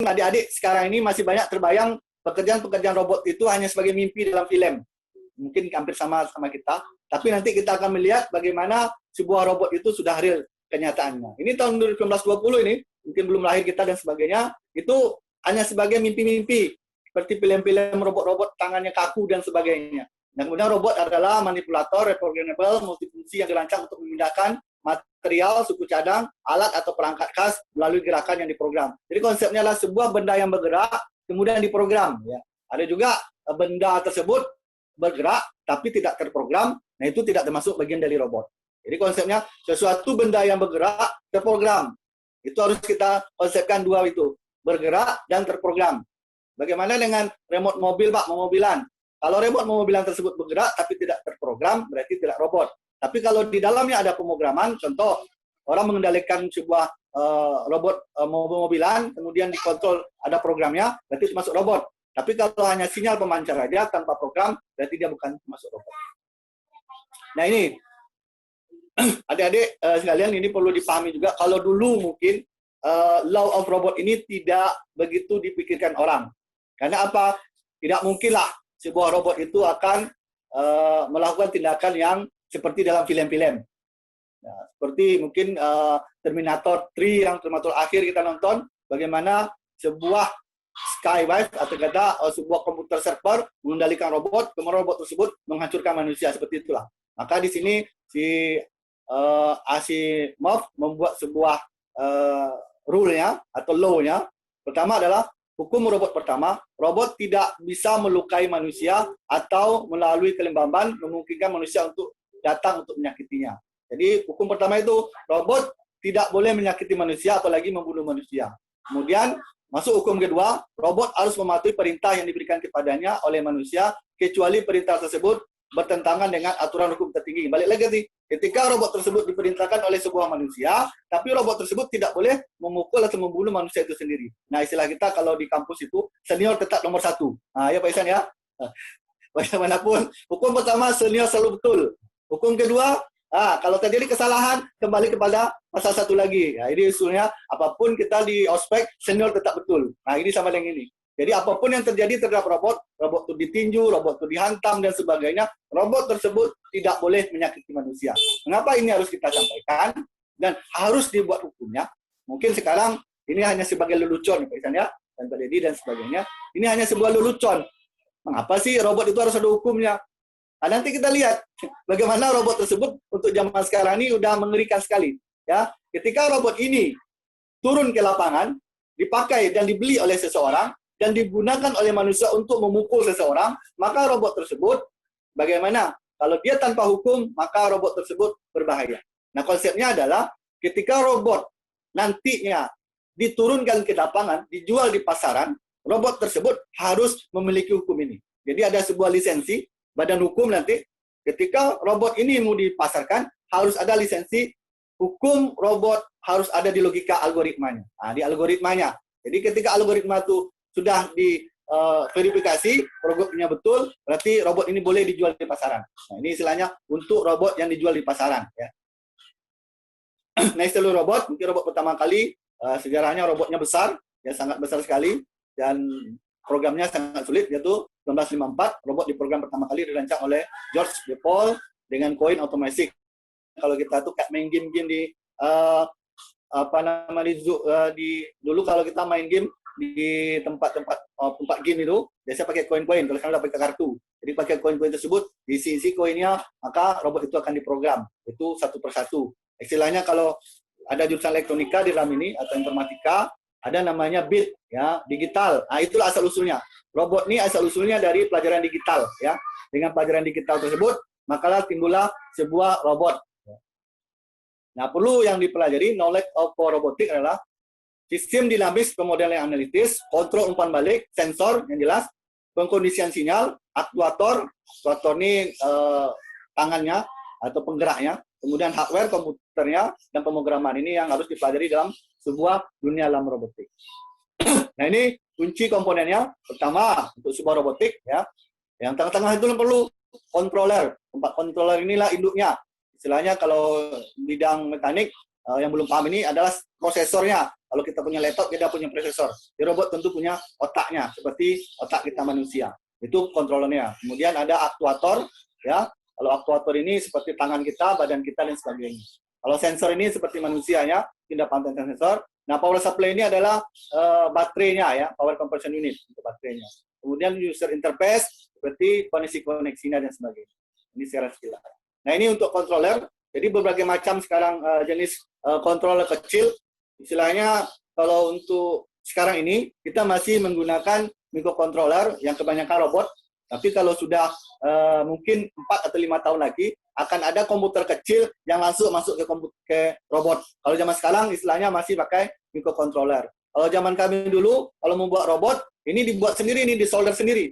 adik-adik sekarang ini masih banyak terbayang pekerjaan-pekerjaan robot itu hanya sebagai mimpi dalam film. Mungkin hampir sama kita. Tapi nanti kita akan melihat bagaimana sebuah robot itu sudah real kenyataannya. Ini tahun 1920 ini, mungkin belum lahir kita dan sebagainya, itu hanya sebagai mimpi-mimpi. Seperti film-film robot-robot tangannya kaku dan sebagainya. Dan kemudian robot adalah manipulator, reprogrammable, multifungsi yang dirancang untuk memindahkan material, suku cadang, alat atau perangkat khas melalui gerakan yang diprogram. Jadi konsepnya adalah sebuah benda yang bergerak, kemudian diprogram. Ya. Ada juga benda tersebut bergerak, tapi tidak terprogram, nah itu tidak termasuk bagian dari robot. Jadi konsepnya sesuatu benda yang bergerak, terprogram. Itu harus kita konsepkan dua itu, bergerak dan terprogram. Bagaimana dengan remote mobil, Pak, mobilan? Kalau remote mobilan tersebut bergerak, tapi tidak terprogram, berarti tidak robot. Tapi kalau di dalamnya ada pemrograman, contoh, orang mengendalikan sebuah robot mobilan, kemudian dikontrol ada programnya, berarti itu masuk robot. Tapi kalau hanya sinyal pemancar aja tanpa program, berarti dia bukan masuk robot. Nah ini, adik-adik sekalian, ini perlu dipahami juga. Kalau dulu mungkin law of robot ini tidak begitu dipikirkan orang. Karena apa? Tidak mungkinlah sebuah robot itu akan melakukan tindakan yang seperti dalam film-film. Nah, seperti mungkin Terminator 3 yang Terminator akhir kita nonton, bagaimana sebuah Skywise atau kata sebuah komputer server mengendalikan robot, kemudian robot tersebut menghancurkan manusia, seperti itulah. Maka di sini si Asimov membuat sebuah rule-nya atau law-nya. Pertama adalah hukum robot pertama, robot tidak bisa melukai manusia atau melalui kelembaban memungkinkan manusia untuk datang untuk menyakitinya. Jadi hukum pertama itu robot tidak boleh menyakiti manusia apalagi membunuh manusia. Kemudian masuk hukum kedua, robot harus mematuhi perintah yang diberikan kepadanya oleh manusia, kecuali perintah tersebut bertentangan dengan aturan hukum tertinggi. Balik lagi nih, ketika robot tersebut diperintahkan oleh sebuah manusia, tapi robot tersebut tidak boleh memukul atau membunuh manusia itu sendiri. Nah, istilah kita kalau di kampus itu, senior tetap nomor 1. Nah, ya Pak Isan ya. Bagaimanapun, hukum pertama senior selalu betul. Hukum kedua, kalau terjadi kesalahan, kembali kepada pasal 1 lagi. Nah, ini usulnya, apapun kita di ospek, senior tetap betul. Nah, ini sama dengan ini. Jadi, apapun yang terjadi terhadap robot, robot itu ditinju, robot itu dihantam, dan sebagainya, robot tersebut tidak boleh menyakiti manusia. Mengapa ini harus kita sampaikan? Dan harus dibuat hukumnya. Mungkin sekarang, ini hanya sebagai lelucon, Pak Isan ya, dan Pak Deddy, dan sebagainya. Ini hanya sebuah lelucon. Mengapa sih robot itu harus ada hukumnya? Nah, nanti kita lihat bagaimana robot tersebut untuk zaman sekarang ini udah mengerikan sekali. Ya, ketika robot ini turun ke lapangan, dipakai dan dibeli oleh seseorang dan digunakan oleh manusia untuk memukul seseorang, maka robot tersebut bagaimana? Kalau dia tanpa hukum, maka robot tersebut berbahaya. Nah, konsepnya adalah ketika robot nantinya diturunkan ke lapangan, dijual di pasaran, robot tersebut harus memiliki hukum ini. Jadi ada sebuah lisensi badan hukum nanti, ketika robot ini mau dipasarkan, harus ada lisensi hukum robot, harus ada di logika algoritmanya. Nah, di algoritmanya. Jadi ketika algoritma itu sudah diverifikasi, programnya betul, berarti robot ini boleh dijual di pasaran. Nah, ini istilahnya untuk robot yang dijual di pasaran. Ya. Nah, istilah robot, mungkin robot pertama kali, sejarahnya robotnya besar, ya sangat besar sekali, dan programnya sangat sulit, yaitu 1954, robot diprogram pertama kali dirancang oleh George de Paul dengan koin otomatis. Kalau kita tuh kayak main game-game di dulu kalau kita main game di tempat-tempat game itu biasanya pakai koin-koin, kalau sekarang udah pakai kartu. Jadi pakai koin-koin tersebut, diisi koinnya, maka robot itu akan diprogram. Itu satu persatu. Istilahnya kalau ada jurusan elektronika di dalam ini atau informatika, ada namanya bit, ya, digital. Nah, itulah asal usulnya. Robot ini asal usulnya dari pelajaran digital, ya. Dengan pelajaran digital tersebut, maka timbullah sebuah robot. Nah, perlu yang dipelajari knowledge of robotics adalah sistem dinamis pemodelan analitis, kontrol umpan balik, sensor yang jelas, pengkondisian sinyal, aktuator ini tangannya atau penggeraknya, kemudian hardware komputernya dan pemrograman. Ini yang harus dipelajari dalam sebuah dunia dalam robotik. Nah, ini kunci komponennya. Pertama, untuk sebuah robotik, ya, yang tengah-tengah itu perlu controller. Tempat controller inilah induknya. Istilahnya kalau bidang mekanik yang belum paham ini adalah prosesornya. Kalau kita punya laptop, kita punya prosesor. Di robot tentu punya otaknya, seperti otak kita manusia. Itu kontrolernya. Kemudian ada aktuator, ya. Kalau aktuator ini seperti tangan kita, badan kita, dan sebagainya. Kalau sensor ini seperti manusianya, tindak pantai sensor. Nah, power supply ini adalah baterainya, ya, power conversion unit untuk baterainya. Kemudian user interface seperti koneksi-koneksinya dan sebagainya. Ini secara sekilas. Nah, ini untuk controller. Jadi berbagai macam sekarang jenis controller kecil. Istilahnya kalau untuk sekarang ini kita masih menggunakan microcontroller yang kebanyakan robot. Tapi kalau sudah mungkin 4 atau 5 tahun lagi akan ada komputer kecil yang langsung masuk ke robot. Kalau zaman sekarang istilahnya masih pakai microcontroller. Kalau zaman kami dulu kalau membuat robot ini dibuat sendiri, ini disolder sendiri.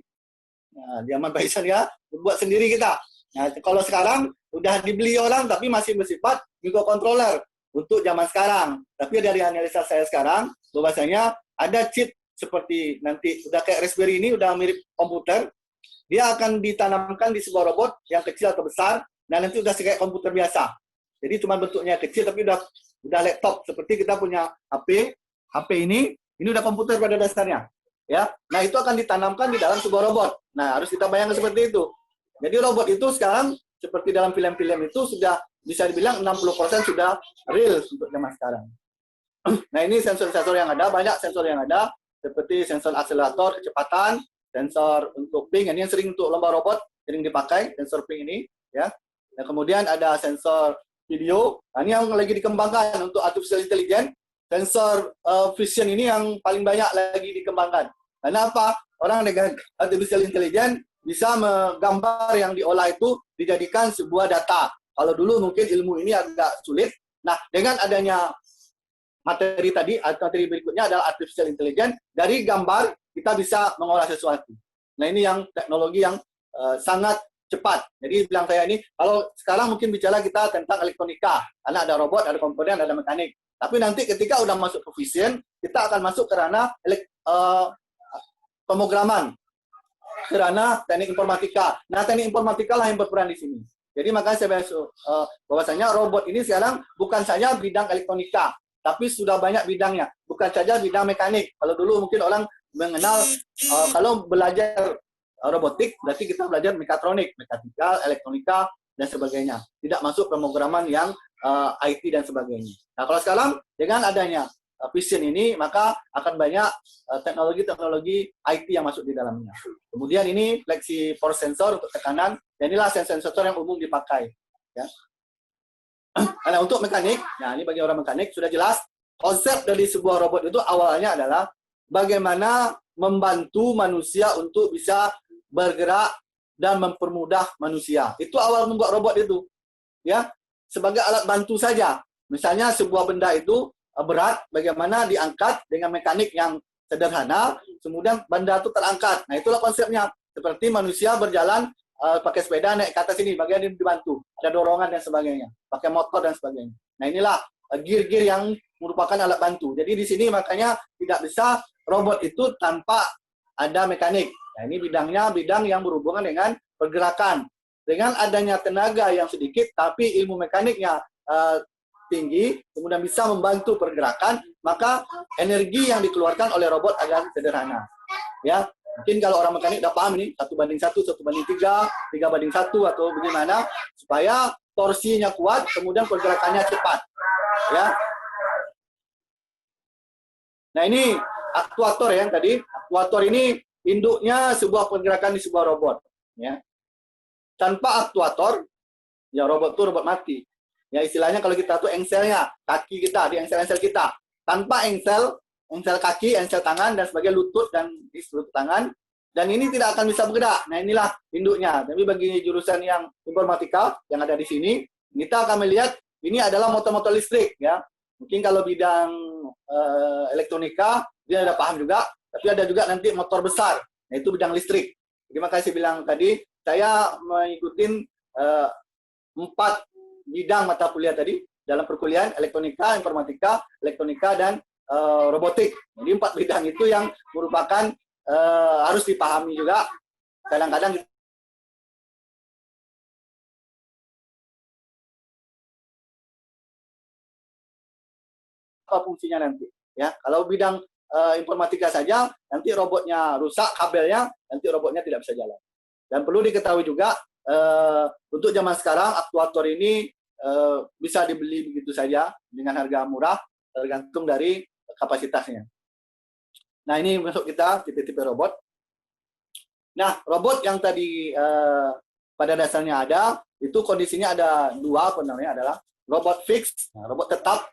Nah, zaman Pak Isan ya dibuat sendiri kita. Nah, kalau sekarang udah dibeli orang tapi masih bersifat microcontroller untuk zaman sekarang. Tapi dari analisa saya sekarang bahwasanya ada chip seperti nanti udah kayak Raspberry ini udah mirip komputer. Dia akan ditanamkan di sebuah robot yang kecil atau besar, dan nanti udah kayak komputer biasa. Jadi cuma bentuknya kecil, tapi udah laptop. Seperti kita punya HP ini udah komputer pada dasarnya. Ya, nah itu akan ditanamkan di dalam sebuah robot. Nah harus kita bayangkan seperti itu. Jadi robot itu sekarang seperti dalam film-film itu sudah bisa dibilang 60% sudah real untuk zaman sekarang. Nah ini sensor-sensor yang ada, banyak sensor yang ada, seperti sensor akselerator, kecepatan, sensor untuk ping, ini yang sering untuk lomba robot, sering dipakai, sensor ping ini, ya. Nah, kemudian ada sensor video, nah, ini yang lagi dikembangkan untuk artificial intelligence, sensor vision ini yang paling banyak lagi dikembangkan. Karena apa? Orang dengan artificial intelligence bisa menggambar yang diolah itu dijadikan sebuah data. Kalau dulu mungkin ilmu ini agak sulit, nah dengan adanya materi tadi, materi berikutnya adalah artificial intelligence, dari gambar kita bisa mengolah sesuatu. Nah ini yang teknologi yang sangat cepat. Jadi bilang saya ini, kalau sekarang mungkin bicara kita tentang elektronika, karena ada robot, ada komponen, ada mekanik. Tapi nanti ketika udah masuk ke vision, kita akan masuk ke ranah pemrograman, ke ranah teknik informatika. Nah teknik informatika lah yang berperan di sini. Jadi makanya saya bahwasanya robot ini sekarang bukan saja bidang elektronika, tapi sudah banyak bidangnya. Bukan saja bidang mekanik. Kalau dulu mungkin orang mengenal kalau belajar robotik berarti kita belajar mekatronik, mekanikal, elektronika dan sebagainya. Tidak masuk pemrograman yang IT dan sebagainya. Nah, kalau sekarang dengan adanya vision ini maka akan banyak teknologi-teknologi IT yang masuk di dalamnya. Kemudian ini fleksi force sensor untuk tekanan, dan inilah sensor yang umum dipakai, ya. Karena untuk mekanik, nah ini bagi orang mekanik sudah jelas konsep dari sebuah robot itu awalnya adalah bagaimana membantu manusia untuk bisa bergerak dan mempermudah manusia. Itu awal membuat robot itu, ya, sebagai alat bantu saja. Misalnya sebuah benda itu berat, bagaimana diangkat dengan mekanik yang sederhana, kemudian benda itu terangkat. Nah itulah konsepnya. Seperti manusia berjalan pakai sepeda naik ke atas ini, bagian ini dibantu, ada dorongan dan sebagainya, pakai motor dan sebagainya. Nah inilah gear-gear yang merupakan alat bantu. Jadi di sini makanya tidak bisa robot itu tanpa ada mekanik. Nah ini bidangnya bidang yang berhubungan dengan pergerakan. Dengan adanya tenaga yang sedikit, tapi ilmu mekaniknya tinggi, kemudian bisa membantu pergerakan, maka energi yang dikeluarkan oleh robot agak sederhana. Ya, mungkin kalau orang mekanik udah paham ini 1:1, 1:3, 3:1 atau bagaimana supaya torsinya kuat, kemudian pergerakannya cepat. Ya. Nah ini aktuator ya tadi. Aktuator ini induknya sebuah pergerakan di sebuah robot. Ya. Tanpa aktuator, ya robot itu robot mati. Ya istilahnya kalau kita tuh engselnya, kaki kita di engsel-engsel kita. Tanpa engsel kaki, engsel tangan dan sebagai lutut dan di lutut tangan, dan ini tidak akan bisa bergerak. Nah inilah induknya. Tapi bagi jurusan yang informatika yang ada di sini, kita akan melihat ini adalah motor-motor listrik ya. Mungkin kalau bidang elektronika dia ada paham juga, tapi ada juga nanti motor besar. Nah itu bidang listrik. Terima kasih bilang tadi, saya mengikuti 4 bidang mata kuliah tadi dalam perkuliahan, elektronika, informatika, elektronika, dan robotik. Jadi 4 bidang itu yang merupakan harus dipahami juga. Kadang-kadang apa fungsinya nanti. Ya, kalau bidang informatika saja, nanti robotnya rusak kabelnya, nanti robotnya tidak bisa jalan. Dan perlu diketahui juga untuk zaman sekarang aktuator ini bisa dibeli begitu saja dengan harga murah, tergantung dari kapasitasnya. Nah, ini masuk kita tipe-tipe robot. Nah, robot yang tadi pada dasarnya ada, itu kondisinya ada dua, apa namanya, adalah robot fix, robot tetap.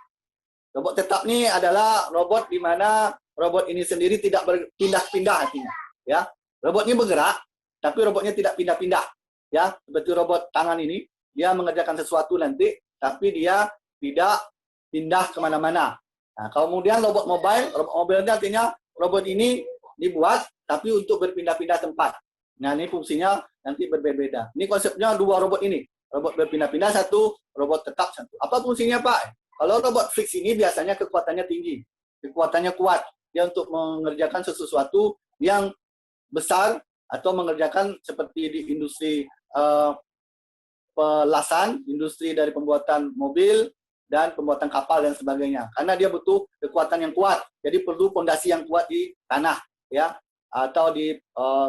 Robot tetap ini adalah robot di mana robot ini sendiri tidak berpindah-pindah artinya. Ya, robot ini bergerak, tapi robotnya tidak pindah-pindah. Ya, seperti robot tangan ini, dia mengerjakan sesuatu nanti, tapi dia tidak pindah kemana-mana. Nah, kemudian robot mobile artinya robot ini dibuat, tapi untuk berpindah-pindah tempat. Nah, ini fungsinya nanti berbeda. Ini konsepnya dua robot ini. Robot berpindah-pindah satu, robot tetap satu. Apa fungsinya, Pak? Kalau robot fix ini biasanya kekuatannya tinggi, kekuatannya kuat. Dia untuk mengerjakan sesuatu yang besar atau mengerjakan seperti di industri pelasan, industri dari pembuatan mobil dan pembuatan kapal dan sebagainya. Karena dia butuh kekuatan yang kuat. Jadi perlu fondasi yang kuat di tanah, ya, atau di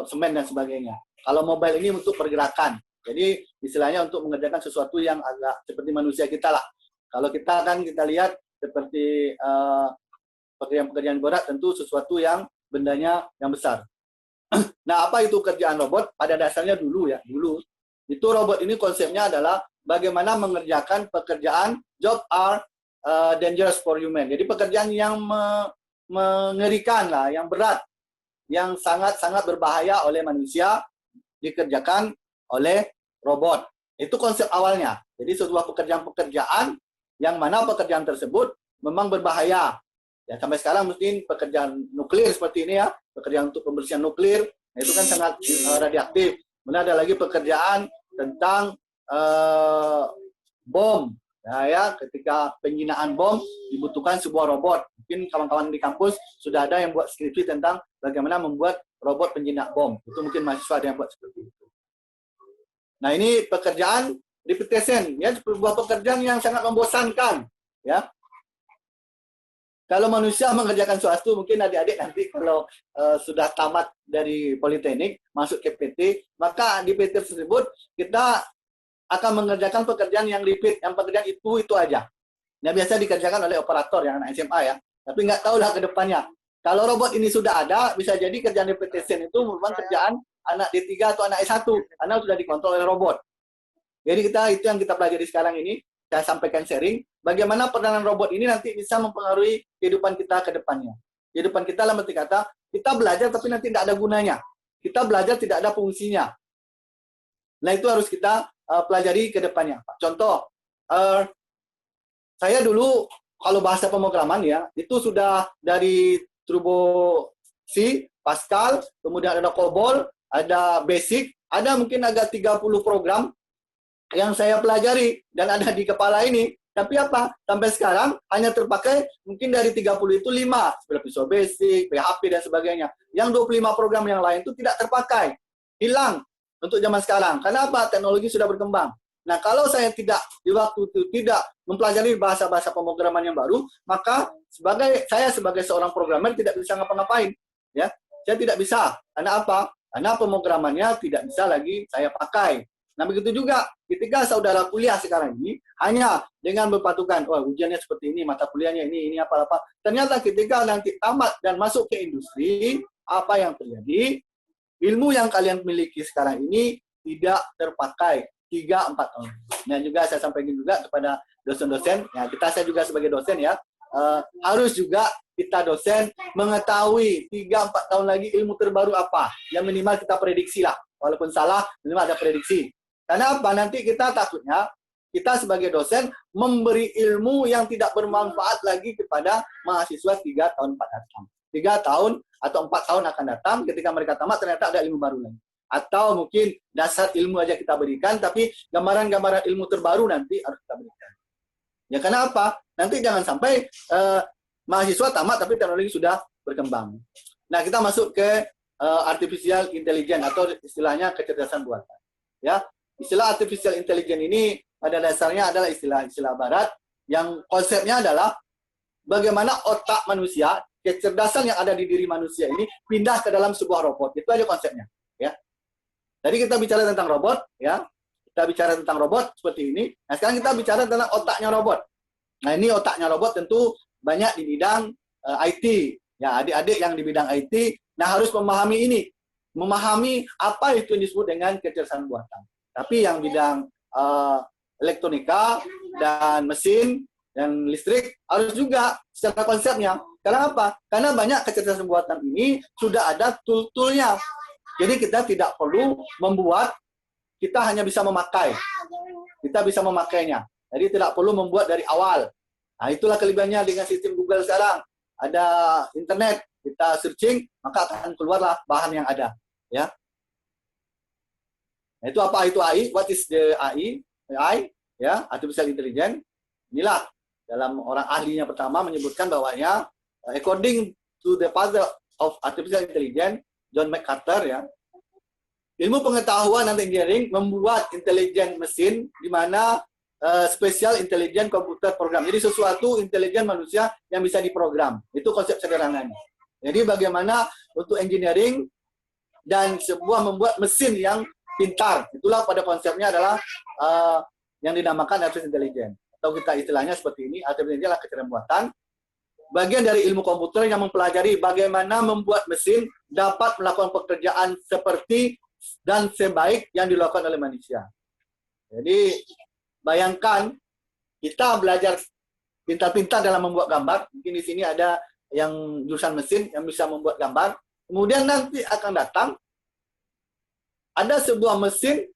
semen dan sebagainya. Kalau mobile ini untuk pergerakan. Jadi istilahnya untuk mengerjakan sesuatu yang agak seperti manusia kita lah. Kalau kita kan kita lihat seperti pekerjaan-pekerjaan berat tentu sesuatu yang bendanya yang besar. Nah, apa itu kerjaan robot? Pada dasarnya dulu itu robot ini konsepnya adalah bagaimana mengerjakan pekerjaan job are dangerous for human. Jadi pekerjaan yang mengerikan lah, yang berat, yang sangat-sangat berbahaya oleh manusia dikerjakan oleh robot. Itu konsep awalnya. Jadi sebuah pekerjaan-pekerjaan yang mana pekerjaan tersebut memang berbahaya. Ya, sampai sekarang mungkin pekerjaan nuklir seperti ini ya, pekerjaan untuk pembersihan nuklir, nah itu kan sangat radioaktif. Kemudian ada lagi pekerjaan tentang bom. Ya, ketika penjinaan bom dibutuhkan sebuah robot. Mungkin kawan-kawan di kampus sudah ada yang buat skripsi tentang bagaimana membuat robot penjinak bom. Itu mungkin mahasiswa ada yang buat seperti itu. Nah, ini pekerjaan repetition, ya, sebuah pekerjaan yang sangat membosankan, ya. Kalau manusia mengerjakan sesuatu, mungkin adik-adik nanti kalau sudah tamat dari politeknik, masuk ke PT, maka di PT tersebut kita akan mengerjakan pekerjaan yang repeat, yang pekerjaan itu aja. Nah, biasa dikerjakan oleh operator yang anak SMA ya, tapi nggak tahu lah ke depannya. Kalau robot ini sudah ada, bisa jadi kerjaan repetition itu merupakan kerjaan anak D3 atau anak S1, karena sudah dikontrol oleh robot. Jadi itu yang kita pelajari sekarang ini, saya sampaikan sharing, bagaimana peranan robot ini nanti bisa mempengaruhi kehidupan kita ke depannya. Kehidupan kita dalam arti kata, kita belajar tapi nanti tidak ada gunanya. Kita belajar tidak ada fungsinya. Nah, itu harus kita pelajari ke depannya. Contoh, saya dulu kalau bahasa pemrograman ya, itu sudah dari Turbo C, Pascal, kemudian ada COBOL, ada Basic, ada mungkin agak 30 program yang saya pelajari dan ada di kepala ini. Tapi apa? Sampai sekarang hanya terpakai mungkin dari 30 itu 5. Seperti Visual Basic, PHP, dan sebagainya. Yang 25 program yang lain itu tidak terpakai. Hilang untuk zaman sekarang. Karena apa? Teknologi sudah berkembang. Nah, kalau saya tidak di waktu itu tidak mempelajari bahasa-bahasa pemrograman yang baru, maka saya sebagai seorang programmer tidak bisa ngapa-ngapain. Ya, saya tidak bisa. Karena apa? Karena pemrogramannya tidak bisa lagi saya pakai. Nah, begitu juga ketika saudara kuliah sekarang ini, hanya dengan berpatukan, wah, ujiannya seperti ini, mata kuliahnya ini apa-apa. Ternyata ketika nanti tamat dan masuk ke industri, apa yang terjadi? Ilmu yang kalian miliki sekarang ini tidak terpakai 3-4 tahun. Nah, juga saya sampaikan juga kepada dosen-dosen, ya, saya juga sebagai dosen ya, harus juga kita dosen mengetahui 3-4 tahun lagi ilmu terbaru apa. Yang minimal kita prediksi lah. Walaupun salah, minimal ada prediksi. Karena apa? Nanti kita takutnya, kita sebagai dosen memberi ilmu yang tidak bermanfaat lagi kepada mahasiswa 3 tahun 4 datang. 3 tahun atau 4 tahun akan datang, ketika mereka tamat ternyata ada ilmu baru lagi. Atau mungkin dasar ilmu aja kita berikan, tapi gambaran-gambaran ilmu terbaru nanti harus kita berikan. Ya, karena apa? Nanti jangan sampai mahasiswa tamat tapi teknologi sudah berkembang. Nah, kita masuk ke artificial intelligence atau istilahnya kecerdasan buatan. Ya, istilah artificial intelligence ini pada dasarnya adalah istilah barat yang konsepnya adalah bagaimana otak manusia, kecerdasan yang ada di diri manusia ini pindah ke dalam sebuah robot. Itu aja konsepnya, ya. Tadi kita bicara tentang robot, ya. Kita bicara tentang robot seperti ini. Nah, sekarang kita bicara tentang otaknya robot. Nah, ini otaknya robot tentu banyak di bidang IT. Ya, adik-adik yang di bidang IT, nah harus memahami ini. Memahami apa itu yang disebut dengan kecerdasan buatan. Tapi yang bidang elektronika dan mesin dan listrik harus juga secara konsepnya. Karena apa? Karena banyak kecerdasan buatan ini sudah ada tool-toolnya. Jadi kita tidak perlu membuat, kita hanya bisa memakai. Kita bisa memakainya. Jadi tidak perlu membuat dari awal. Nah, itulah kelebihannya dengan sistem Google sekarang. Ada internet, kita searching, maka akan keluarlah bahan yang ada. Ya. Nah, itu apa itu AI? What is the AI? AI, ya, artificial intelligence. Inilah dalam orang ahlinya pertama menyebutkan bahwanya according to the father of artificial intelligence, John MacArthur, ya, ilmu pengetahuan dan engineering membuat intelijen mesin di mana special intelligent computer program. Jadi sesuatu intelijen manusia yang bisa diprogram. Itu konsep sederhananya. Jadi bagaimana untuk engineering dan sebuah membuat mesin yang pintar. Itulah pada konsepnya adalah yang dinamakan artificial intelligence. Atau kita istilahnya seperti ini, artificial intelligence adalah kecerdasan buatan. Bagian dari ilmu komputer yang mempelajari bagaimana membuat mesin dapat melakukan pekerjaan seperti dan sebaik yang dilakukan oleh manusia. Jadi bayangkan kita belajar pintar-pintar dalam membuat gambar. Mungkin di sini ada yang jurusan mesin yang bisa membuat gambar. Kemudian nanti akan datang ada sebuah mesin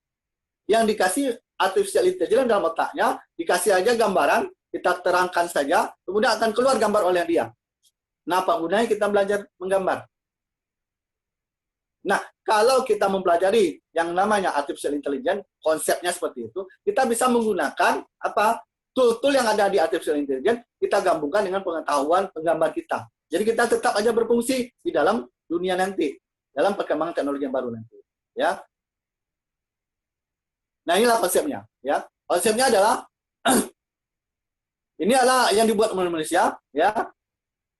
yang dikasih artificial intelligence dalam otaknya, dikasih aja gambaran, kita terangkan saja, kemudian akan keluar gambar oleh dia. Nah, apa gunanya kita belajar menggambar? Nah, kalau kita mempelajari yang namanya artificial intelligence, konsepnya seperti itu, kita bisa menggunakan apa tool-tool yang ada di artificial intelligence, kita gabungkan dengan pengetahuan penggambar kita. Jadi kita tetap aja berfungsi di dalam dunia nanti, dalam perkembangan teknologi yang baru nanti. Ya. Nah, inilah konsepnya. Ya, konsepnya adalah ini adalah yang dibuat oleh manusia, ya,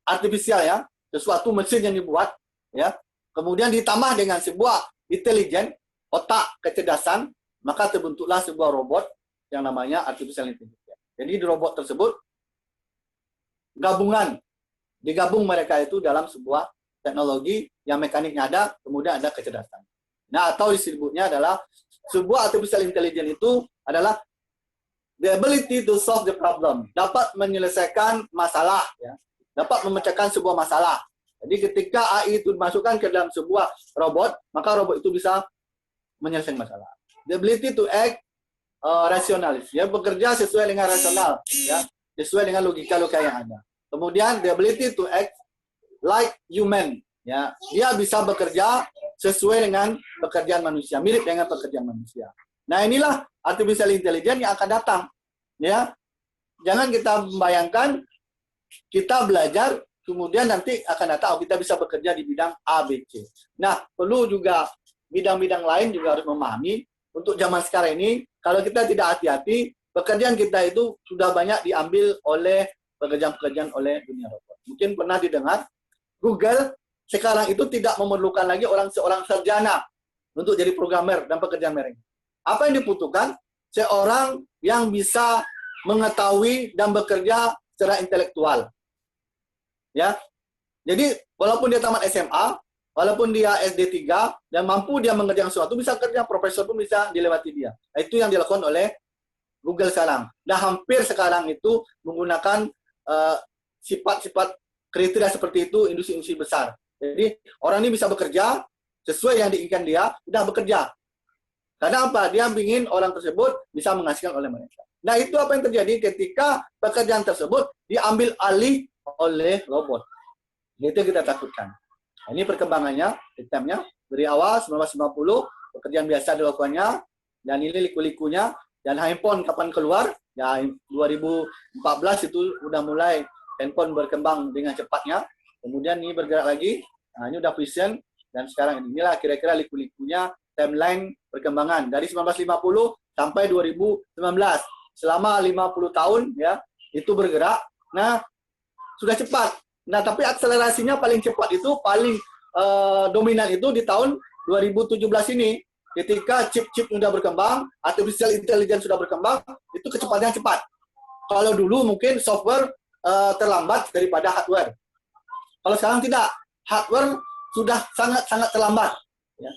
artifisial, ya, sesuatu mesin yang dibuat, ya. Kemudian ditambah dengan sebuah intelijen, otak, kecerdasan, maka terbentuklah sebuah robot yang namanya artificial intelligence. Jadi di robot tersebut digabung mereka itu dalam sebuah teknologi yang mekaniknya ada, kemudian ada kecerdasan. Nah, atau disebutnya adalah sebuah artificial intelligence itu adalah the ability to solve the problem, dapat menyelesaikan masalah, ya, dapat memecahkan sebuah masalah. Jadi ketika AI itu dimasukkan ke dalam sebuah robot, maka robot itu bisa menyelesaikan masalah. The ability to act rasionalis, ya, bekerja sesuai dengan rasional, ya, sesuai dengan logika-logika yang ada. Kemudian the ability to act like human, ya, dia bisa bekerja sesuai dengan pekerjaan manusia, mirip dengan pekerjaan manusia. Nah, inilah artificial intelligence yang akan datang, ya. Jangan kita membayangkan kita belajar kemudian nanti akan datang kita bisa bekerja di bidang A, B, C. Nah, perlu juga bidang-bidang lain juga harus memahami. Untuk zaman sekarang ini, kalau kita tidak hati-hati, pekerjaan kita itu sudah banyak diambil oleh pekerjaan-pekerjaan oleh dunia robot. Mungkin pernah didengar, Google sekarang itu tidak memerlukan lagi seorang sarjana untuk jadi programmer dan pekerjaan mereka. Apa yang dibutuhkan? Seorang yang bisa mengetahui dan bekerja secara intelektual. Ya, jadi walaupun dia tamat SMA, walaupun dia SD 3 dan mampu dia mengerjakan sesuatu, bisa kerja, profesor pun bisa dilewati dia. Nah, itu yang dilakukan oleh Google sekarang. Dan hampir sekarang itu menggunakan sifat-sifat kriteria seperti itu industri-industri besar. Jadi orang ini bisa bekerja sesuai yang diinginkan dia, sudah bekerja. Karena apa? Dia ingin orang tersebut bisa menghasilkan oleh mereka. Nah, itu apa yang terjadi ketika pekerjaan tersebut diambil alih oleh robot. Itu kita takutkan. Nah, ini perkembangannya, sistemnya. Dari awal 1950, pekerjaan biasa dilakukannya, dan ini liku-likunya, dan handphone kapan keluar? Ya, 2014 itu udah mulai handphone berkembang dengan cepatnya. Kemudian ini bergerak lagi. Nah, ini udah vision, dan sekarang inilah kira-kira liku-likunya timeline perkembangan. Dari 1950 sampai 2019. Selama 50 tahun, ya, itu bergerak. Nah, sudah cepat. Nah, tapi akselerasinya paling cepat itu, paling dominan itu di tahun 2017 ini. Ketika chip-chip sudah berkembang, artificial intelligence sudah berkembang, itu kecepatannya cepat. Kalau dulu mungkin software terlambat daripada hardware. Kalau sekarang tidak, hardware sudah sangat-sangat terlambat. Ya.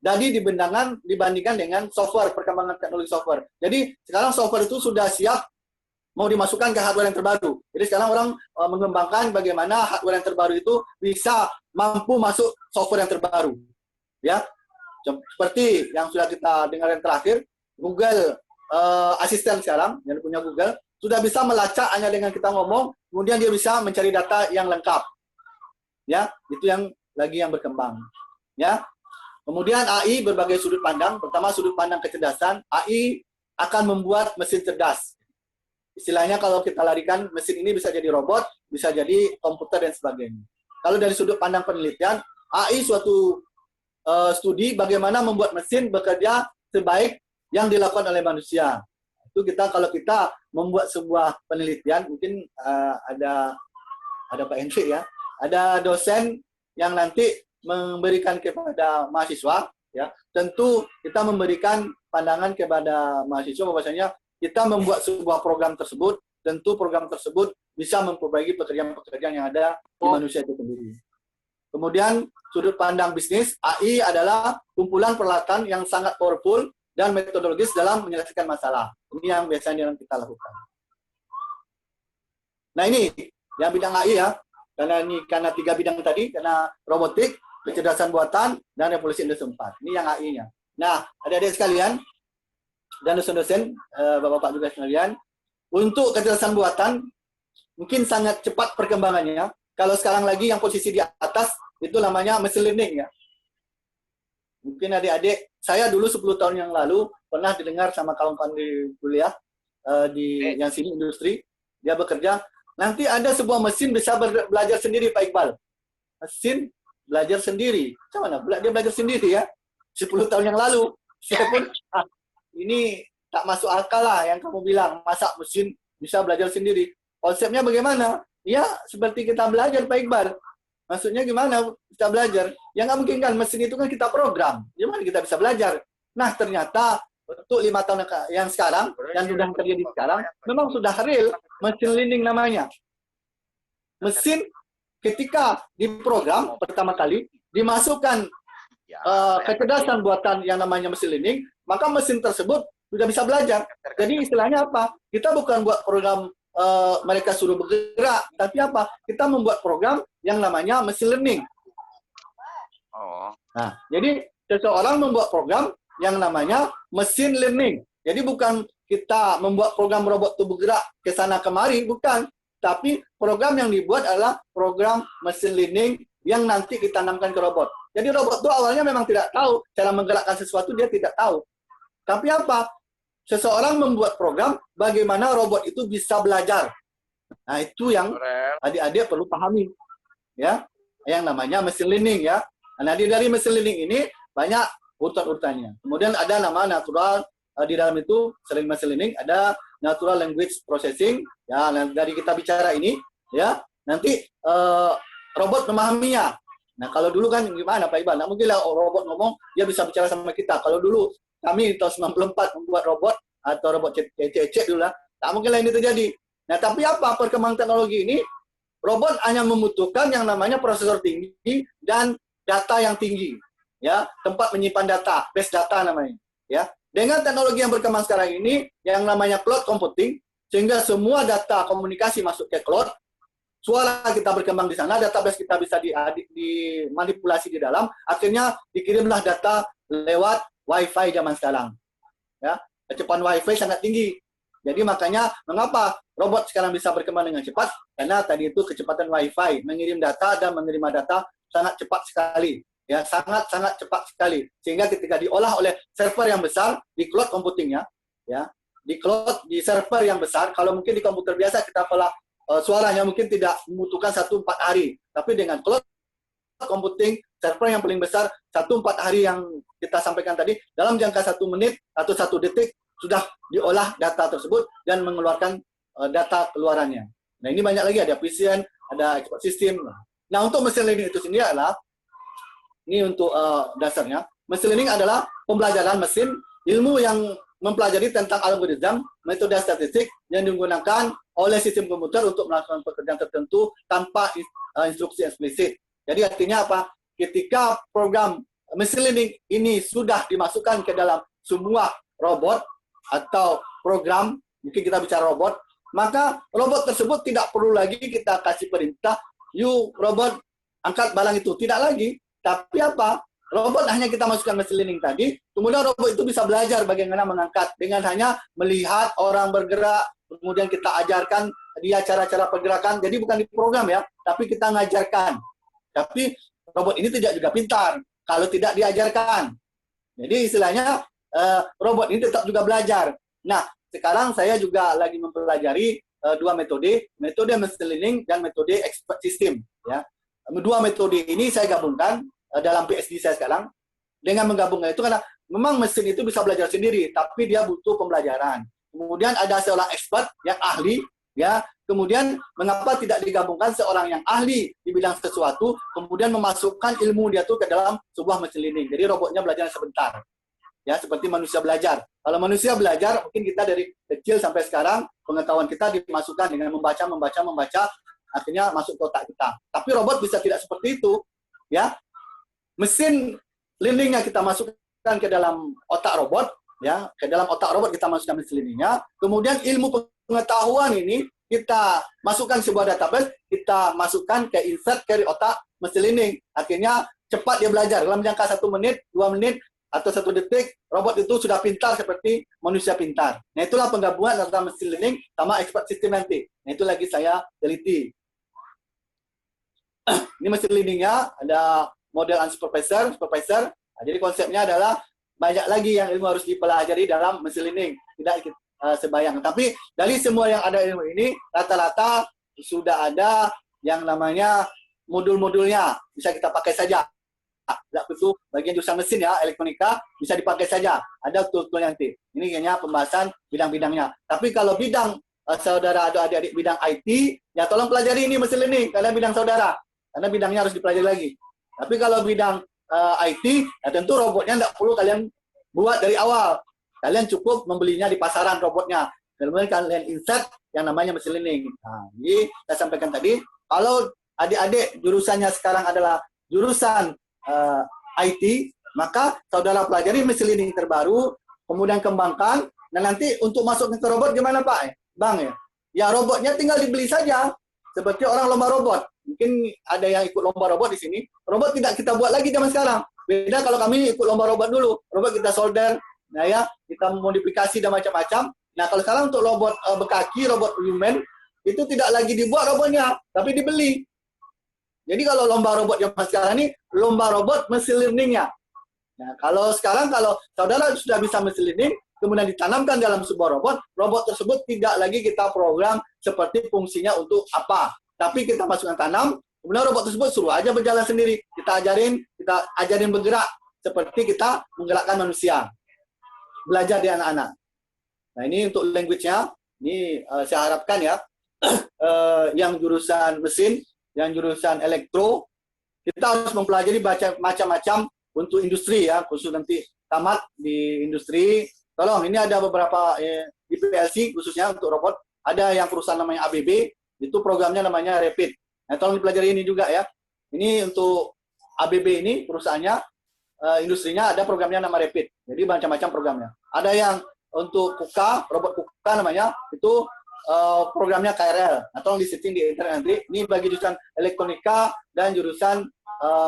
Jadi dibandingkan dengan software, perkembangan teknologi software. Jadi sekarang software itu sudah siap mau dimasukkan ke hardware yang terbaru. Jadi sekarang orang mengembangkan bagaimana hardware yang terbaru itu bisa mampu masuk software yang terbaru. Ya, seperti yang sudah kita dengar yang terakhir, Google Assistant sekarang yang punya Google sudah bisa melacak hanya dengan kita ngomong, kemudian dia bisa mencari data yang lengkap. Ya, itu yang lagi yang berkembang. Ya. Kemudian AI berbagai sudut pandang. Pertama, sudut pandang kecerdasan. AI akan membuat mesin cerdas. Istilahnya kalau kita larikan, mesin ini bisa jadi robot, bisa jadi komputer dan sebagainya. Kalau dari sudut pandang penelitian, AI suatu studi bagaimana membuat mesin bekerja sebaik yang dilakukan oleh manusia. Itu kalau kita membuat sebuah penelitian, mungkin ada Pak Hendrik ya, ada dosen yang nanti memberikan kepada mahasiswa, ya, tentu kita memberikan pandangan kepada mahasiswa bahwasanya kita membuat sebuah program tersebut, tentu program tersebut bisa memperbaiki pekerjaan-pekerjaan yang ada di manusia itu sendiri. Kemudian sudut pandang bisnis, AI adalah kumpulan peralatan yang sangat powerful dan metodologis dalam menyelesaikan masalah. Ini yang biasanya kita lakukan. Nah ini yang bidang AI ya, karena 3 bidang tadi, karena robotik, kecerdasan buatan, dan revolusi industri 4. Ini yang AI-nya. Nah, adik-adik sekalian, dan dosen-dosen, bapak-bapak juga sekalian, untuk kecerdasan buatan, mungkin sangat cepat perkembangannya. Kalau sekarang lagi yang posisi di atas, itu namanya machine learning ya. Mungkin adik-adik, saya dulu 10 tahun yang lalu, pernah didengar sama kawan-kawan di kuliah, di yang sini industri, dia bekerja, nanti ada sebuah mesin bisa belajar sendiri Pak Iqbal. Mesin belajar sendiri. Macam mana? Dia belajar sendiri ya. 10 tahun yang lalu. Saya pun, ini tak masuk akal lah yang kamu bilang. Masa mesin bisa belajar sendiri. Konsepnya bagaimana? Ya, seperti kita belajar Pak Iqbal. Maksudnya gimana kita belajar? Ya nggak mungkin kan, mesin itu kan kita program. Gimana kita bisa belajar? Nah, ternyata untuk 5 tahun yang sekarang, yang sudah terjadi sekarang, memang sudah real, machine learning namanya. Mesin ketika diprogram pertama kali, dimasukkan kecerdasan buatan yang namanya machine learning, maka mesin tersebut sudah bisa belajar. Jadi istilahnya apa? Kita bukan buat program mereka suruh bergerak, tapi apa? Kita membuat program yang namanya machine learning. Nah, jadi seseorang membuat program yang namanya machine learning. Jadi bukan kita membuat program robot itu bergerak ke sana kemari, bukan. Tapi program yang dibuat adalah program machine learning yang nanti ditanamkan ke robot. Jadi robot itu awalnya memang tidak tahu cara menggerakkan sesuatu, dia tidak tahu. Tapi apa? Seseorang membuat program bagaimana robot itu bisa belajar. Nah, itu yang adik-adik perlu pahami. Ya, yang namanya machine learning ya. Nah, dari machine learning ini banyak urutan-urutannya. Kemudian ada nama natural, di dalam itu selain machine learning ada natural language processing. Ya, dari kita bicara ini ya, nanti robot memahaminya. Nah, kalau dulu kan gimana Pak Iqbal? Nah, mungkin lah robot ngomong dia bisa bicara sama kita. Kalau dulu kami tahun 94 membuat robot atau robot cek dulu lah, tak mungkin lah ini terjadi. Nah, tapi apa perkembangan teknologi ini? Robot hanya membutuhkan yang namanya prosesor tinggi dan data yang tinggi, ya, tempat menyimpan data, base data namanya, ya. Dengan teknologi yang berkembang sekarang ini, yang namanya cloud computing, sehingga semua data komunikasi masuk ke cloud, suara kita berkembang di sana, database kita bisa dimanipulasi di dalam, akhirnya dikirimlah data lewat Wi-Fi zaman sekarang, ya. Kecepatan Wi-Fi sangat tinggi. Jadi makanya mengapa robot sekarang bisa berkembang dengan cepat? Karena tadi itu kecepatan Wi-Fi, mengirim data dan menerima data sangat cepat sekali. Ya, sangat cepat sekali. Sehingga ketika diolah oleh server yang besar di cloud computingnya, ya, di server yang besar, kalau mungkin di komputer biasa kita olah suaranya mungkin tidak membutuhkan 1-4 hari. Tapi dengan cloud computing, server yang paling besar 1-4 hari yang kita sampaikan tadi, dalam jangka 1 menit atau 1 detik, sudah diolah data tersebut dan mengeluarkan data keluarannya. Nah, ini banyak lagi, ada efisien, ada expert system. Nah, untuk machine learning itu sendiri adalah, ini untuk dasarnya, machine learning adalah pembelajaran mesin, ilmu yang mempelajari tentang algoritma, metode statistik yang digunakan oleh sistem komputer untuk melakukan pekerjaan tertentu tanpa instruksi eksplisit. Jadi artinya apa? Ketika program machine learning ini sudah dimasukkan ke dalam sebuah robot atau program, mungkin kita bicara robot, maka robot tersebut tidak perlu lagi kita kasih perintah, yuk robot angkat barang itu. Tidak lagi. Tapi apa? Robot hanya kita masukkan machine learning tadi, kemudian robot itu bisa belajar bagaimana mengangkat dengan hanya melihat orang bergerak, kemudian kita ajarkan dia cara-cara pergerakan. Jadi bukan di program ya, tapi kita ngajarkan. Tapi robot ini tidak juga pintar kalau tidak diajarkan. Jadi istilahnya robot ini tetap juga belajar. Nah, sekarang saya juga lagi mempelajari dua metode machine learning dan metode expert system. Ya, dua metode ini saya gabungkan dalam PhD saya sekarang. Dengan menggabungkan itu karena memang mesin itu bisa belajar sendiri, tapi dia butuh pembelajaran. Kemudian ada seorang expert yang ahli, ya. Kemudian mengapa tidak digabungkan seorang yang ahli di bidang sesuatu, kemudian memasukkan ilmu dia tuh ke dalam sebuah machine learning. Jadi robotnya belajar sebentar. Ya, seperti manusia belajar. Kalau manusia belajar, mungkin kita dari kecil sampai sekarang pengetahuan kita dimasukkan dengan membaca, akhirnya masuk ke otak kita. Tapi robot bisa tidak seperti itu, ya. Mesin learningnya kita masukkan ke dalam otak robot, ya, ke dalam otak robot kita masukkan mesin learningnya. Kemudian ilmu pengetahuan ini kita masukkan sebuah database, kita masukkan ke insert ke otak mesin learning. Akhirnya cepat dia belajar dalam jangka 1 menit, 2 menit, atau 1 detik, robot itu sudah pintar seperti manusia pintar. Nah, itulah penggabungan antara machine learning sama expert system nanti. Nah, itu lagi saya teliti. Ini machine learning-nya, ada model unsupervised, supervisor. Nah, jadi konsepnya adalah banyak lagi yang ilmu harus dipelajari dalam machine learning. Tidak sebayang. Tapi dari semua yang ada ilmu ini, rata-rata sudah ada yang namanya modul-modulnya. Bisa kita pakai saja. Tidak perlu bagian jurusan mesin ya, elektronika bisa dipakai saja. Ada tool-tool nanti. Ini kayaknya pembahasan bidang-bidangnya. Tapi kalau bidang saudara atau adik-adik bidang IT, ya tolong pelajari ini mesin learning karena bidang saudara. Karena bidangnya harus dipelajari lagi. Tapi kalau bidang IT, ya tentu robotnya tidak perlu kalian buat dari awal. Kalian cukup membelinya di pasaran robotnya. Kemudian kalian insert yang namanya mesin learning. Nah, jadi saya sampaikan tadi, kalau adik-adik jurusannya sekarang adalah jurusan IT, maka saudara pelajari mesin learning terbaru, kemudian kembangkan, dan nanti untuk masuk ke robot gimana Pak? Bang ya? Ya robotnya tinggal dibeli saja, seperti orang lomba robot. Mungkin ada yang ikut lomba robot di sini. Robot tidak kita buat lagi zaman sekarang. Beda kalau kami ikut lomba robot dulu. Robot kita solder, nah ya, kita modifikasi dan macam-macam. Nah kalau sekarang untuk robot berkaki, robot human, itu tidak lagi dibuat robotnya, tapi dibeli. Jadi kalau lomba robot zaman sekarang ini, lomba robot mesin learning-nya. Nah, kalau sekarang, kalau saudara sudah bisa mesin learning, kemudian ditanamkan dalam sebuah robot, robot tersebut tidak lagi kita program seperti fungsinya untuk apa. Tapi kita masukkan tanam, kemudian robot tersebut suruh aja berjalan sendiri. Kita ajarin bergerak, seperti kita menggerakkan manusia. Belajar di anak-anak. Nah, ini untuk language-nya. Ini saya harapkan ya, yang jurusan mesin, yang jurusan elektro, kita harus mempelajari macam-macam untuk industri ya, khusus nanti tamat di industri. Tolong, ini ada beberapa di PLC khususnya untuk robot, ada yang perusahaan namanya ABB, itu programnya namanya Rapid. Nah, tolong dipelajari ini juga ya. Ini untuk ABB ini perusahaannya, industrinya ada programnya nama Rapid. Jadi macam-macam programnya. Ada yang untuk KUKA, robot KUKA namanya, itu programnya KRL. Nah, tolong di-setting di internet nanti. Ini bagi jurusan elektronika dan jurusan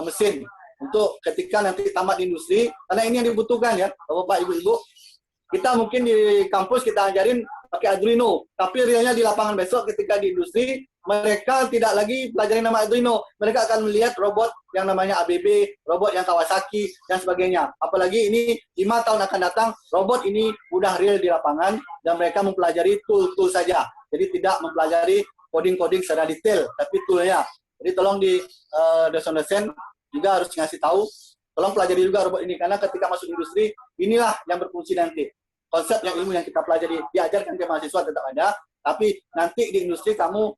mesin. Untuk ketika nanti tamat di industri, karena ini yang dibutuhkan ya, Bapak, Ibu-Ibu. Kita mungkin di kampus kita ajarin pakai Arduino, tapi realnya di lapangan besok ketika di industri, mereka tidak lagi pelajari nama Arduino. Mereka akan melihat robot yang namanya ABB, robot yang Kawasaki, dan sebagainya. Apalagi ini 5 tahun akan datang, robot ini udah real di lapangan, dan mereka mempelajari tool-tool saja. Jadi tidak mempelajari coding-coding secara detail, tapi toolnya. Jadi tolong di dosen-dosen juga harus ngasih tahu, tolong pelajari juga robot ini, karena ketika masuk industri, inilah yang berfungsi nanti. Konsep yang ilmu yang kita pelajari, diajarkan ke mahasiswa tetap ada, tapi nanti di industri kamu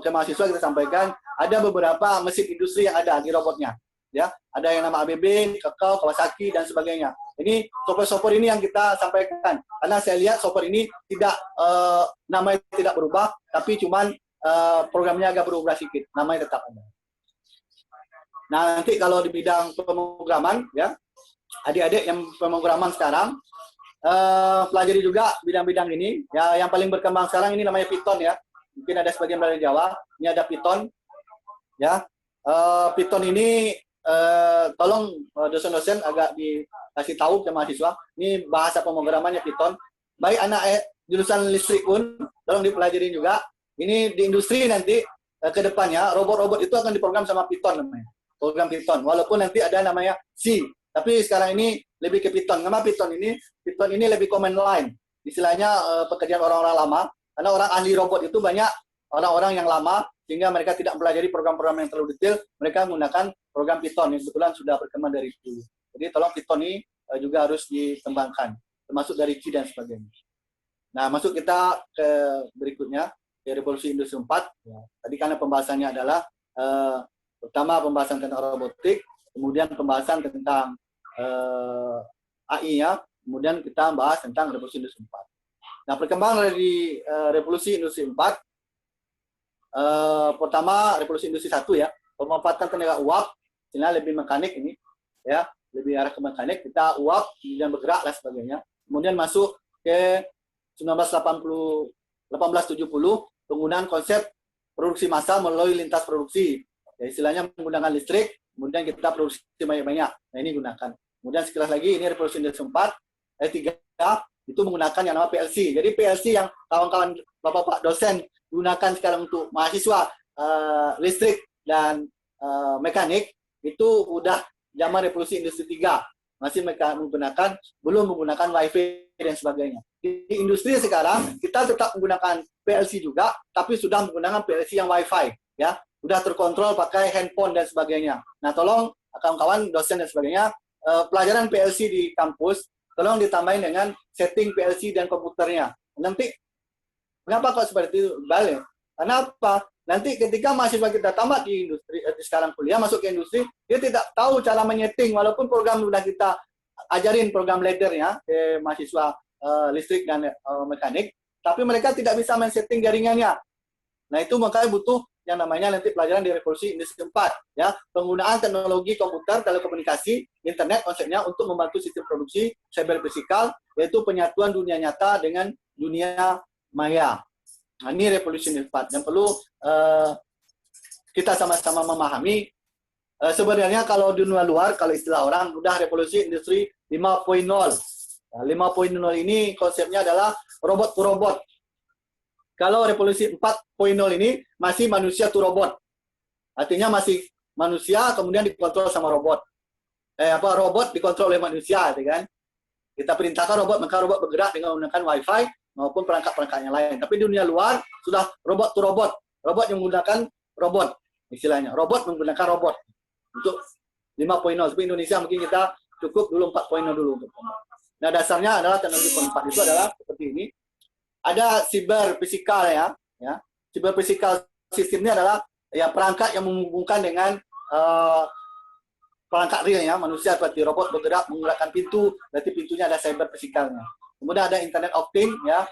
ke mahasiswa kita sampaikan ada beberapa mesin industri yang ada di robotnya. Ya, ada yang nama ABB, Kakao, Kawasaki dan sebagainya. Ini software-software ini yang kita sampaikan. Karena saya lihat software ini tidak namanya tidak berubah, tapi cuman programnya agak berubah sedikit. Namanya tetap ada. Nah, nanti kalau di bidang pemrograman, ya, adik-adik yang pemrograman sekarang pelajari juga bidang-bidang ini. Ya, yang paling berkembang sekarang ini namanya Python, ya. Mungkin ada sebagian dari Jawa. Ini ada Python, ya. Python ini tolong dosen-dosen agak dikasih tahu ke mahasiswa. Ini bahasa pemrogramannya Python. Baik anak jurusan listrik pun tolong dipelajari juga. Ini di industri nanti ke depannya robot-robot itu akan diprogram sama Python namanya. Program Python. Walaupun nanti ada namanya C, tapi sekarang ini lebih ke Python. Nama Python ini lebih command line. Istilahnya pekerjaan orang-orang lama. Karena orang ahli robot itu banyak orang-orang yang lama, sehingga mereka tidak mempelajari program-program yang terlalu detail. Mereka menggunakan program Python yang kebetulan sudah berkembang dari dulu. Jadi tolong Python ini juga harus dikembangkan, termasuk dari C dan sebagainya. Nah, masuk kita ke berikutnya, ke revolusi industri 4. Ya. Tadi karena pembahasannya adalah pertama pembahasan tentang robotik, kemudian pembahasan tentang AI-nya, kemudian kita bahas tentang revolusi industri 4. Nah, perkembangan dari revolusi industri 4, pertama revolusi industri 1, ya, pemanfaatan tenaga uap, istilahnya lebih mekanik ini, ya, lebih arah ke mekanik, kita uap, kemudian bergerak dan sebagainya. Kemudian masuk ke 1870, penggunaan konsep produksi massal melalui lintas produksi. Ya, istilahnya menggunakan listrik, kemudian kita produksi banyak-banyak. Nah, ini gunakan. Kemudian sekilas lagi, ini revolusi industri 4, 3, itu menggunakan yang nama PLC. Jadi PLC yang kawan-kawan bapak-bapak dosen gunakan sekarang untuk mahasiswa listrik dan mekanik, itu udah zaman revolusi industri 3. Masih mereka menggunakan, belum menggunakan WiFi dan sebagainya. Di industri sekarang, kita tetap menggunakan PLC juga, tapi sudah menggunakan PLC yang WiFi. Ya, sudah terkontrol pakai handphone dan sebagainya. Nah, tolong kawan-kawan dosen dan sebagainya, pelajaran PLC di kampus, tolong ditambahin dengan setting PLC dan komputernya. Nanti, kenapa kok seperti itu? Balik. Karena apa? Nanti ketika mahasiswa kita tamat di industri, sekarang kuliah, masuk ke industri, dia tidak tahu cara menyeting, walaupun program sudah kita ajarin program laddernya ke mahasiswa listrik dan mekanik, tapi mereka tidak bisa men-setting jaringannya. Nah, itu makanya butuh yang namanya nanti pelajaran di revolusi industri 4, ya, penggunaan teknologi komputer, telekomunikasi, internet konsepnya untuk membantu sistem produksi cyber fisikal, yaitu penyatuan dunia nyata dengan dunia maya. Nah, ini revolusi industri 4 yang perlu kita sama-sama memahami. Sebenarnya kalau di dunia luar, kalau istilah orang, udah revolusi industri 5.0. Nah, 5.0 ini konsepnya adalah robot to robot. Kalau revolusi 4.0 ini masih manusia to robot. Artinya masih manusia kemudian dikontrol sama robot. Robot dikontrol oleh manusia, kan? Kita perintahkan robot, maka robot bergerak dengan menggunakan WiFi maupun perangkat-perangkat yang lain. Tapi di dunia luar sudah robot to robot. Robot yang menggunakan robot, istilahnya. Robot menggunakan robot. Untuk 5.0. Tapi Indonesia mungkin kita cukup dulu 4.0 dulu. Nah, dasarnya adalah teknologi keempat itu adalah seperti ini. Ada cyber fisikal, ya. Cyber fisikal sistemnya adalah ya perangkat yang menghubungkan dengan perangkat real, ya, manusia seperti robot bergerak menggerakkan pintu, berarti pintunya ada cyber fisikalnya. Kemudian ada Internet of Things, ya,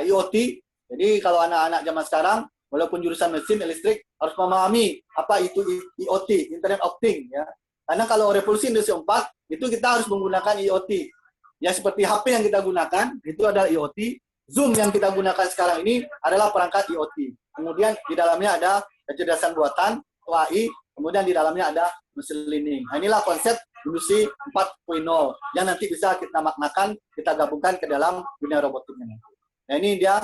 IoT. Jadi kalau anak-anak zaman sekarang, walaupun jurusan mesin listrik, harus memahami apa itu IoT, Internet of Things, ya. Karena kalau revolusi industri 4, itu kita harus menggunakan IoT. Ya, seperti HP yang kita gunakan, itu adalah IoT. Zoom yang kita gunakan sekarang ini adalah perangkat IoT. Kemudian di dalamnya ada kecerdasan buatan, AI, kemudian di dalamnya ada machine learning. Nah, inilah konsep industri 4.0 yang nanti bisa kita maknakan, kita gabungkan ke dalam dunia robotiknya. Nah, ini dia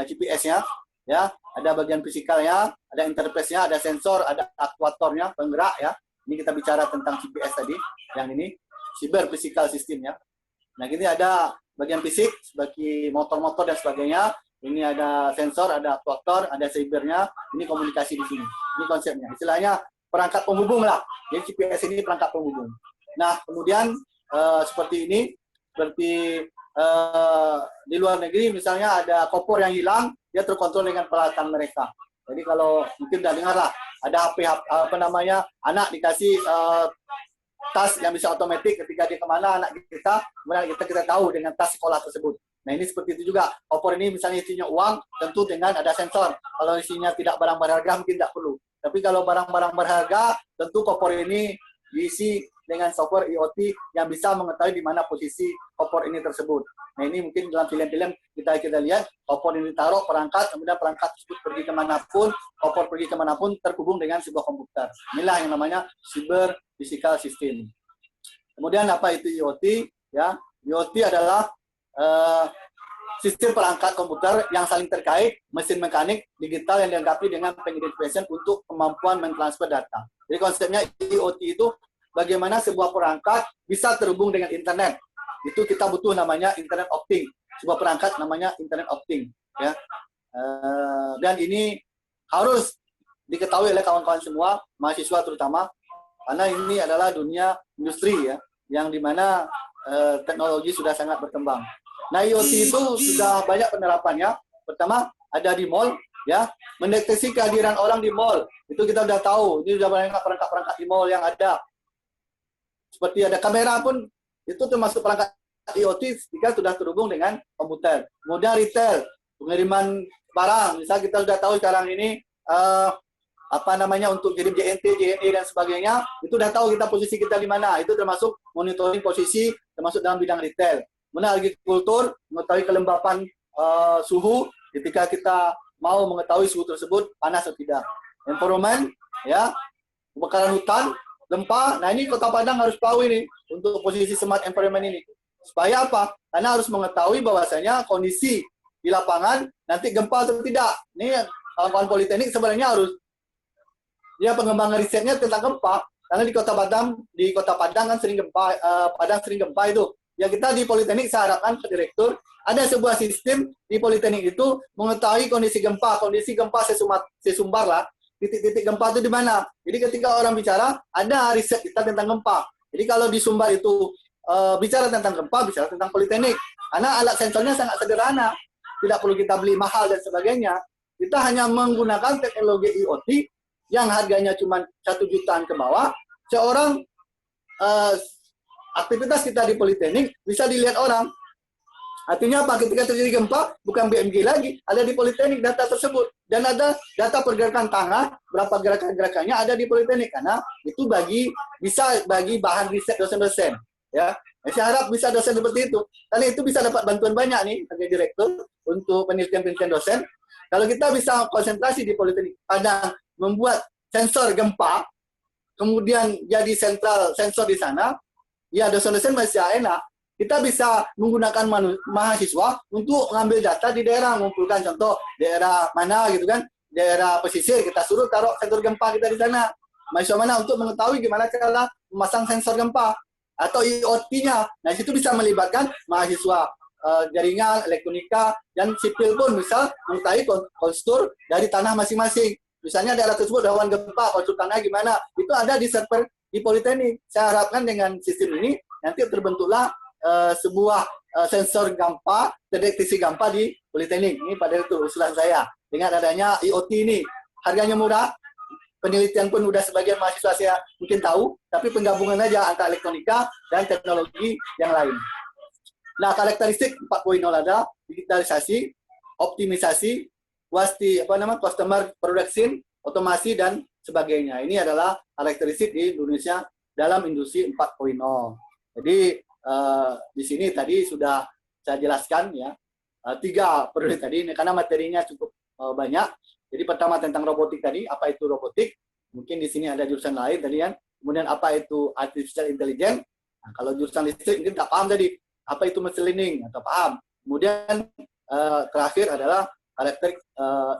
GPS-nya, ya, ada bagian fisikalnya, ada interface-nya, ada sensor, ada aktuatornya, penggerak, ya. Ini kita bicara tentang GPS tadi, yang ini cyber physical system, ya. Nah, ini ada bagian fisik seperti motor-motor dan sebagainya. Ini ada sensor, ada aktuator, ada cybernya. Ini komunikasi di sini. Ini konsepnya. Istilahnya perangkat penghubung lah. Jadi GPS ini perangkat penghubung. Nah, kemudian seperti ini, seperti di luar negeri misalnya ada kopor yang hilang, dia terkontrol dengan peralatan mereka. Jadi kalau mungkin udah dengar lah, ada HP apa namanya, anak dikasih tas yang bisa otomatis ketika dia kemana anak kita, kemudian kita tahu dengan tas sekolah tersebut. Nah ini seperti itu juga. Opor ini misalnya isinya uang, tentu dengan ada sensor. Kalau isinya tidak barang berharga mungkin tidak perlu. Tapi kalau barang-barang berharga, tentu opor ini diisi dengan software IoT yang bisa mengetahui di mana posisi opor ini tersebut. Nah ini mungkin dalam film-film kita lihat opor ini ditaruh perangkat, kemudian perangkat tersebut pergi kemanapun, opor pergi kemanapun terhubung dengan sebuah komputer. Inilah yang namanya cyber physical system. Kemudian apa itu IoT? Ya, IoT adalah sistem perangkat komputer yang saling terkait, mesin mekanik, digital yang dilengkapi dengan pengidentifikasian untuk kemampuan mentransfer data. Jadi konsepnya IoT itu bagaimana sebuah perangkat bisa terhubung dengan internet. Itu kita butuh namanya internet of things. Sebuah perangkat namanya internet of things. Ya. Dan ini harus diketahui oleh kawan-kawan semua, mahasiswa terutama, karena ini adalah dunia industri ya, yang dimana teknologi sudah sangat berkembang. Nah, IoT itu sudah banyak penerapannya. Pertama, ada di mall, ya, mendeteksi kehadiran orang di mall. Itu kita sudah tahu. Ini sudah banyak perangkat-perangkat di mall yang ada. Seperti ada kamera pun, itu termasuk perangkat IoT jika sudah terhubung dengan komputer. Kemudian retail, pengiriman barang. Misal kita sudah tahu sekarang ini apa namanya untuk kirim JNT, JNE dan sebagainya, itu sudah tahu kita posisi kita di mana. Itu termasuk monitoring posisi, termasuk dalam bidang retail. Kemudian agrikultur, mengetahui kelembapan suhu ketika kita mau mengetahui suhu tersebut panas atau tidak. Environment, ya, kebakaran hutan, gempa. Nah ini Kota Padang harus tahu ini untuk posisi smart environment ini. Supaya apa? Karena harus mengetahui bahwasanya kondisi di lapangan nanti gempa atau tidak. Ini kawan-kawan politeknik sebenarnya harus, ya, pengembangan risetnya tentang gempa. Karena di Kota Padang kan sering gempa, Padang sering gempa itu. Ya kita di Politeknik saya harapkan ke direktur ada sebuah sistem di Politeknik itu mengetahui kondisi gempa sesumbar lah, titik-titik gempa itu di mana. Jadi ketika orang bicara ada riset kita tentang gempa. Jadi kalau di Sumbar itu bicara tentang gempa, bicara tentang Politeknik. Karena alat sensornya sangat sederhana, tidak perlu kita beli mahal dan sebagainya. Kita hanya menggunakan teknologi IoT yang harganya cuma 1 jutaan ke bawah. Seorang aktivitas kita di Politeknik bisa dilihat orang. Artinya apa? Ketika terjadi gempa, bukan BMG lagi, ada di Politeknik data tersebut. Dan ada data pergerakan tanah, berapa gerakan-gerakannya ada di Politeknik. Karena itu bisa bagi bahan riset dosen-dosen. Ya, saya harap bisa dosen seperti itu. Karena itu bisa dapat bantuan banyak nih sebagai direktur untuk penelitian-penelitian dosen. Kalau kita bisa konsentrasi di Politeknik Padang membuat sensor gempa, kemudian jadi sentral sensor di sana, ya dosen-dosen masih enak. Kita bisa menggunakan mahasiswa untuk mengambil data di daerah, mengumpulkan contoh daerah mana gitu kan, daerah pesisir, kita suruh taruh sensor gempa kita di sana. Mahasiswa mana untuk mengetahui gimana cara memasang sensor gempa atau IoT-nya. Nah, situ bisa melibatkan mahasiswa jaringan, elektronika, dan sipil pun misal mengetahui konstur dari tanah masing-masing. Misalnya daerah tersebut rawan gempa, konstur tanah gimana, itu ada di server di Politeknik. Saya harapkan dengan sistem ini nanti terbentuklah sebuah sensor gempa, deteksi gempa di Politeknik. Ini pada itu usulan saya. Dengan adanya IoT ini, harganya murah, penelitian pun udah sebagian mahasiswa saya mungkin tahu, tapi penggabungan aja antara elektronika dan teknologi yang lain. Nah, karakteristik 4.0 ada digitalisasi, optimisasi, customer production, otomasi dan sebagainya. Ini adalah karakteristik di Indonesia dalam industri 4.0. Jadi di sini tadi sudah saya jelaskan ya 3 periode tadi ini karena materinya cukup banyak. Jadi pertama tentang robotik tadi, apa itu robotik? Mungkin di sini ada jurusan lain tadi kan. Kemudian apa itu artificial intelligence? Nah, kalau jurusan listrik mungkin tak paham tadi apa itu machine learning atau paham. Kemudian terakhir adalah karakter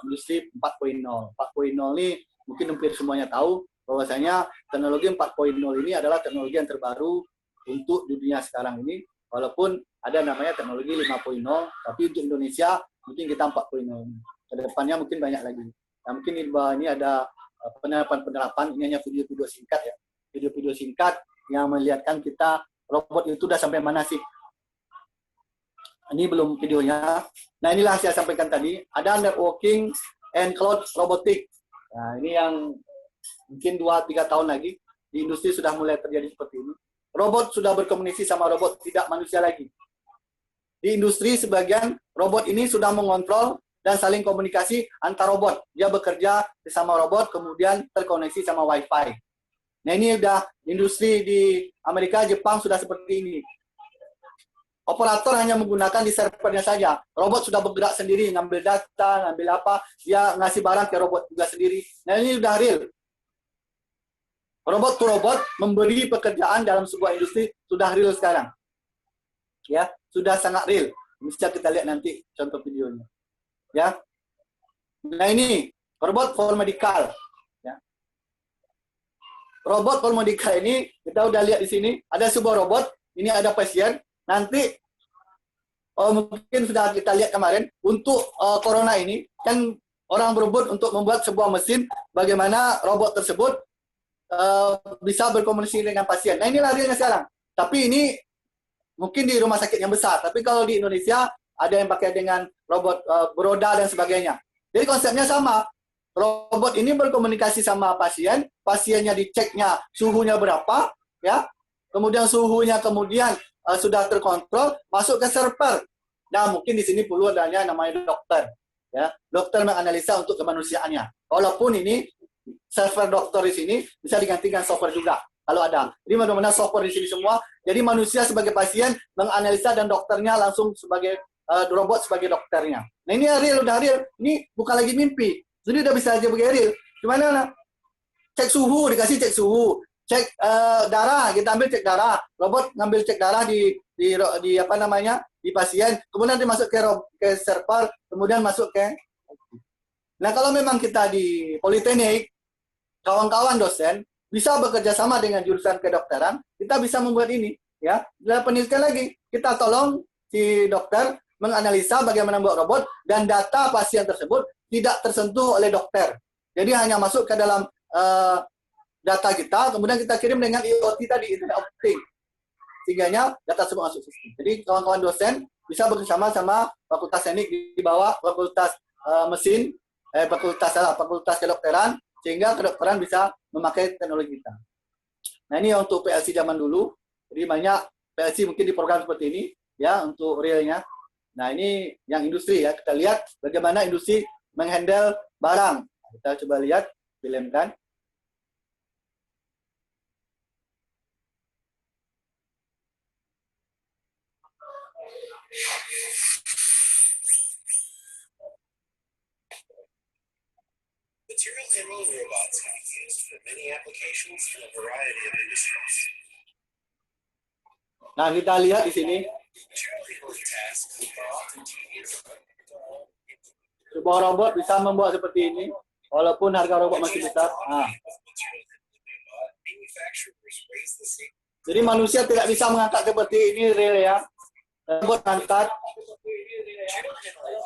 industri 4.0. 4.0 ini mungkin hampir semuanya tahu bahwasanya teknologi 4.0 ini adalah teknologi yang terbaru untuk dunia sekarang ini. Walaupun ada namanya teknologi 5.0, tapi untuk Indonesia mungkin kita 4.0. Kedepannya mungkin banyak lagi. Nah, mungkin di bawah ini ada penerapan. Ini hanya video-video singkat ya, video-video singkat yang melihatkan kita robot itu sudah sampai mana sih. Ini belum videonya. Nah inilah saya sampaikan tadi. Ada networking and Cloud Robotic. Nah, ini yang mungkin 2-3 tahun lagi di industri sudah mulai terjadi seperti ini. Robot sudah berkomunikasi sama robot, tidak manusia lagi. Di industri sebagian robot ini sudah mengontrol dan saling komunikasi antar robot. Dia bekerja bersama robot, kemudian terkoneksi sama Wi-Fi. Nah, ini udah industri di Amerika, Jepang sudah seperti ini. Operator hanya menggunakan di servernya saja. Robot sudah bergerak sendiri, ngambil data, ngambil apa, dia ngasih barang ke robot juga sendiri. Nah, ini udah real. Robot to robot memberi pekerjaan dalam sebuah industri sudah real sekarang. Ya, sudah sangat real. Bisa kita lihat nanti contoh videonya. Ya. Nah, ini robot for medical. Ya. Robot for medical ini kita udah lihat di sini, ada sebuah robot, ini ada pasien. Nanti mungkin sudah kita lihat kemarin untuk corona ini kan orang berebut untuk membuat sebuah mesin bagaimana robot tersebut bisa berkomunikasi dengan pasien. Nah, ini larinya sekarang. Tapi ini mungkin di rumah sakit yang besar. Tapi kalau di Indonesia ada yang pakai dengan robot beroda dan sebagainya. Jadi konsepnya sama. Robot ini berkomunikasi sama pasien, pasiennya diceknya suhunya berapa, ya. Kemudian suhunya sudah terkontrol, masuk ke server. Nah, mungkin di sini perlu adanya namanya dokter, ya. Dokter menganalisa untuk kemanusiaannya. Walaupun ini server dokter di sini bisa digantikan software juga kalau ada. Jadi mana-mana software di sini semua. Jadi manusia sebagai pasien menganalisa dan dokternya langsung sebagai robot sebagai dokternya. Nah, ini real, udah real. Ini bukan lagi mimpi. Jadi udah bisa aja begitu real. Gimana? Cek suhu, dikasih cek suhu. Cek darah, kita ambil cek darah. Robot ngambil cek darah di apa namanya? Di pasien. Kemudian dimasuk ke server, kemudian masuk ke. Nah, kalau memang kita di politeknik, kawan-kawan dosen bisa bekerja sama dengan jurusan kedokteran, kita bisa membuat ini, ya. Dan penelitian lagi, kita tolong si dokter menganalisa bagaimana membuat robot dan data pasien tersebut tidak tersentuh oleh dokter. Jadi hanya masuk ke dalam data kita, kemudian kita kirim dengan IoT tadi, Internet of Things. Sehingga data tersebut masuk sistem. Jadi kawan-kawan dosen bisa bekerjasama sama fakultas teknik di bawah fakultas fakultas kedokteran, sehingga kedokteran bisa memakai teknologi kita. Nah, ini untuk PLC zaman dulu. Jadi banyak PLC mungkin di program seperti ini, ya, untuk realnya. Nah, ini yang industri, ya. Kita lihat bagaimana industri menghandle barang. Kita coba lihat, filmkan. Material handling robots can be used for many applications in a variety of industries. Nah, kita lihat di sini. Material handling tasks are often tedious. Sebuah robot bisa membuat seperti ini, walaupun harga robot masih besar. Nah. Jadi manusia tidak bisa mengangkat seperti ini, real, ya. Robot angkat,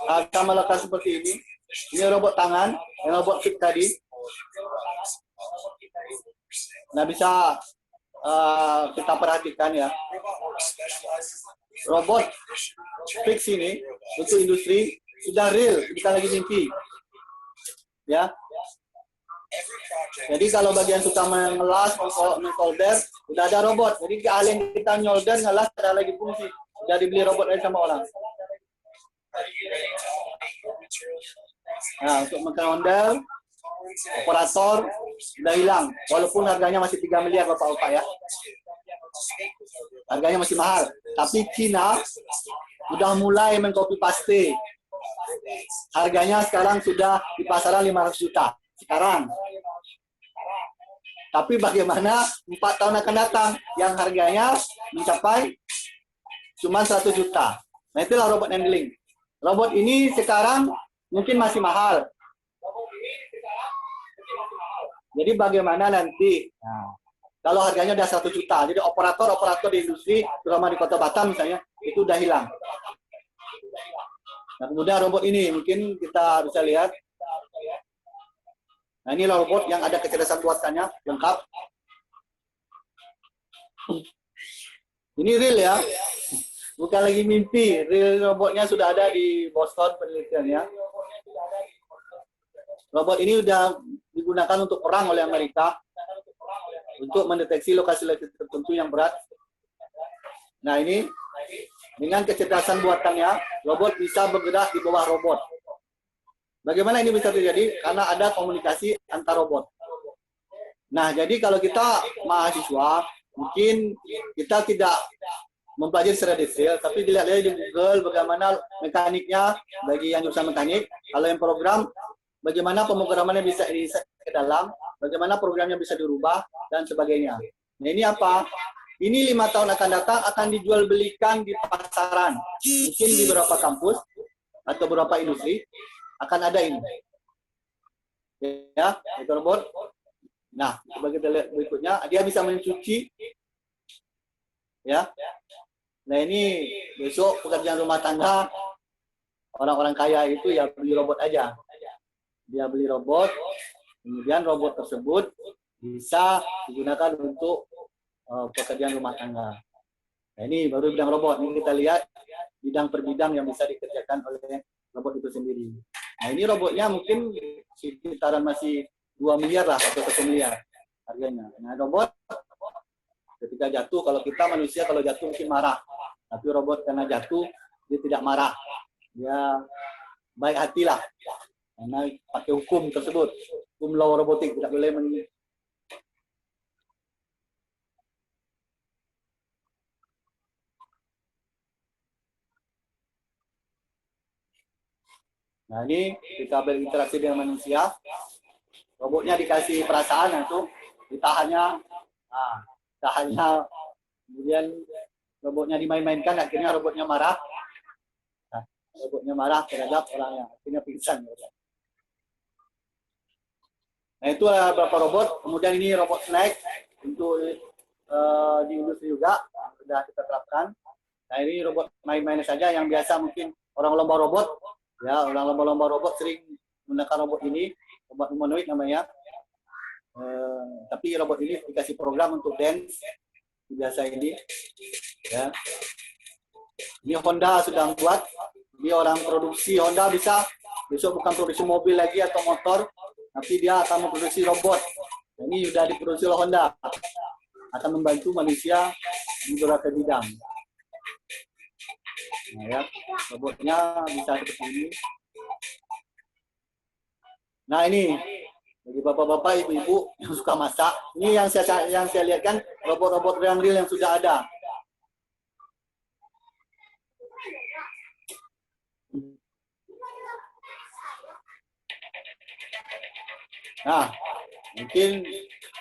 akan melakukan seperti ini. Ini robot tangan, yang robot fit tadi. Nah, bisa kita perhatikan, ya. Robot fix ini untuk industri sudah real, bukan lagi mimpi. Ya. Jadi kalau bagian suka mengelas, mengsolder, udah ada robot. Jadi keahlian kita nyolder, ngelas, ada lagi fungsi. Sudah dibeli robot lain sama orang. Nah, untuk mengkondel, operator sudah hilang. Walaupun harganya masih 3 miliar, Bapak-Bapak, ya. Harganya masih mahal. Tapi Cina sudah mulai mengcopy paste. Harganya sekarang sudah di pasaran 500 juta. Sekarang. Tapi bagaimana 4 tahun akan datang yang harganya mencapai cuma 100 juta. Nah, itulah robot handling. Robot ini sekarang mungkin masih mahal. Jadi bagaimana nanti? Nah, kalau harganya udah 100 juta, jadi operator di industri, terutama di Kota Batam misalnya, itu udah hilang. Nah, kemudian robot ini mungkin kita bisa lihat. Nah, ini robot yang ada kecerdasan buatannya lengkap. Ini real, ya, bukan lagi mimpi. Real robotnya sudah ada di Boston penelitiannya. Robot ini sudah digunakan untuk perang oleh Amerika untuk mendeteksi lokasi-lokasi tertentu yang berat. Nah ini dengan kecerdasan buatannya, robot bisa bergerak di bawah robot. Bagaimana ini bisa terjadi? Karena ada komunikasi antar robot. Nah, jadi kalau kita mahasiswa, mungkin kita tidak mempelajari secara detail, tapi dilihat di Google bagaimana mekaniknya bagi yang jurusan mekanik. Kalau yang program, bagaimana pemrogramannya bisa di-set ke dalam, bagaimana programnya bisa dirubah, dan sebagainya. Nah, ini apa? Ini 5 tahun akan datang akan dijual belikan di pasaran. Mungkin di beberapa kampus atau beberapa industri akan ada ini. Ya, itu robot. Nah, coba kita lihat berikutnya. Dia bisa mencuci. Ya. Nah, ini besok pekerjaan rumah tangga orang-orang kaya itu ya beli robot aja. Dia beli robot, kemudian robot tersebut bisa digunakan untuk pekerjaan rumah tangga. Nah, ini baru bidang robot. Ini kita lihat bidang per bidang yang bisa dikerjakan oleh robot itu sendiri. Nah, ini robotnya mungkin sekitaran masih 2 miliar lah atau 1 miliar harganya. Nah, robot ketika jatuh, kalau kita manusia kalau jatuh mungkin marah. Tapi robot karena jatuh, dia tidak marah. Dia baik hati lah. Karena pakai hukum tersebut. Hukum law robotik, tidak boleh Nah, ini kita berinteraksi dengan manusia. Robotnya dikasih perasaan itu, ditahannya, kemudian robotnya dimain-mainkan, akhirnya robotnya marah. Nah, robotnya marah terhadap orang yang akhirnya pingsan. Nah, itu beberapa robot. Kemudian ini robot snack untuk di industri juga sudah kita terapkan. Nah, ini robot main-main saja yang biasa mungkin orang lomba robot. Ya, orang lomba-lomba robot sering menggunakan robot ini, robot humanoid namanya. Tapi robot ini dikasih program untuk dance biasa ini. Ya. Ini Honda sudah buat. Ini orang produksi Honda bisa besok bukan produksi mobil lagi atau motor, tapi dia akan memproduksi robot. Ini sudah diproduksi oleh Honda. Akan membantu manusia di beberapa bidang. Nah, ya, robotnya bisa seperti ini. Nah, ini bagi bapak-bapak, ibu-ibu yang suka masak, ini yang saya lihat kan robot-robot yang real yang sudah ada. Nah, mungkin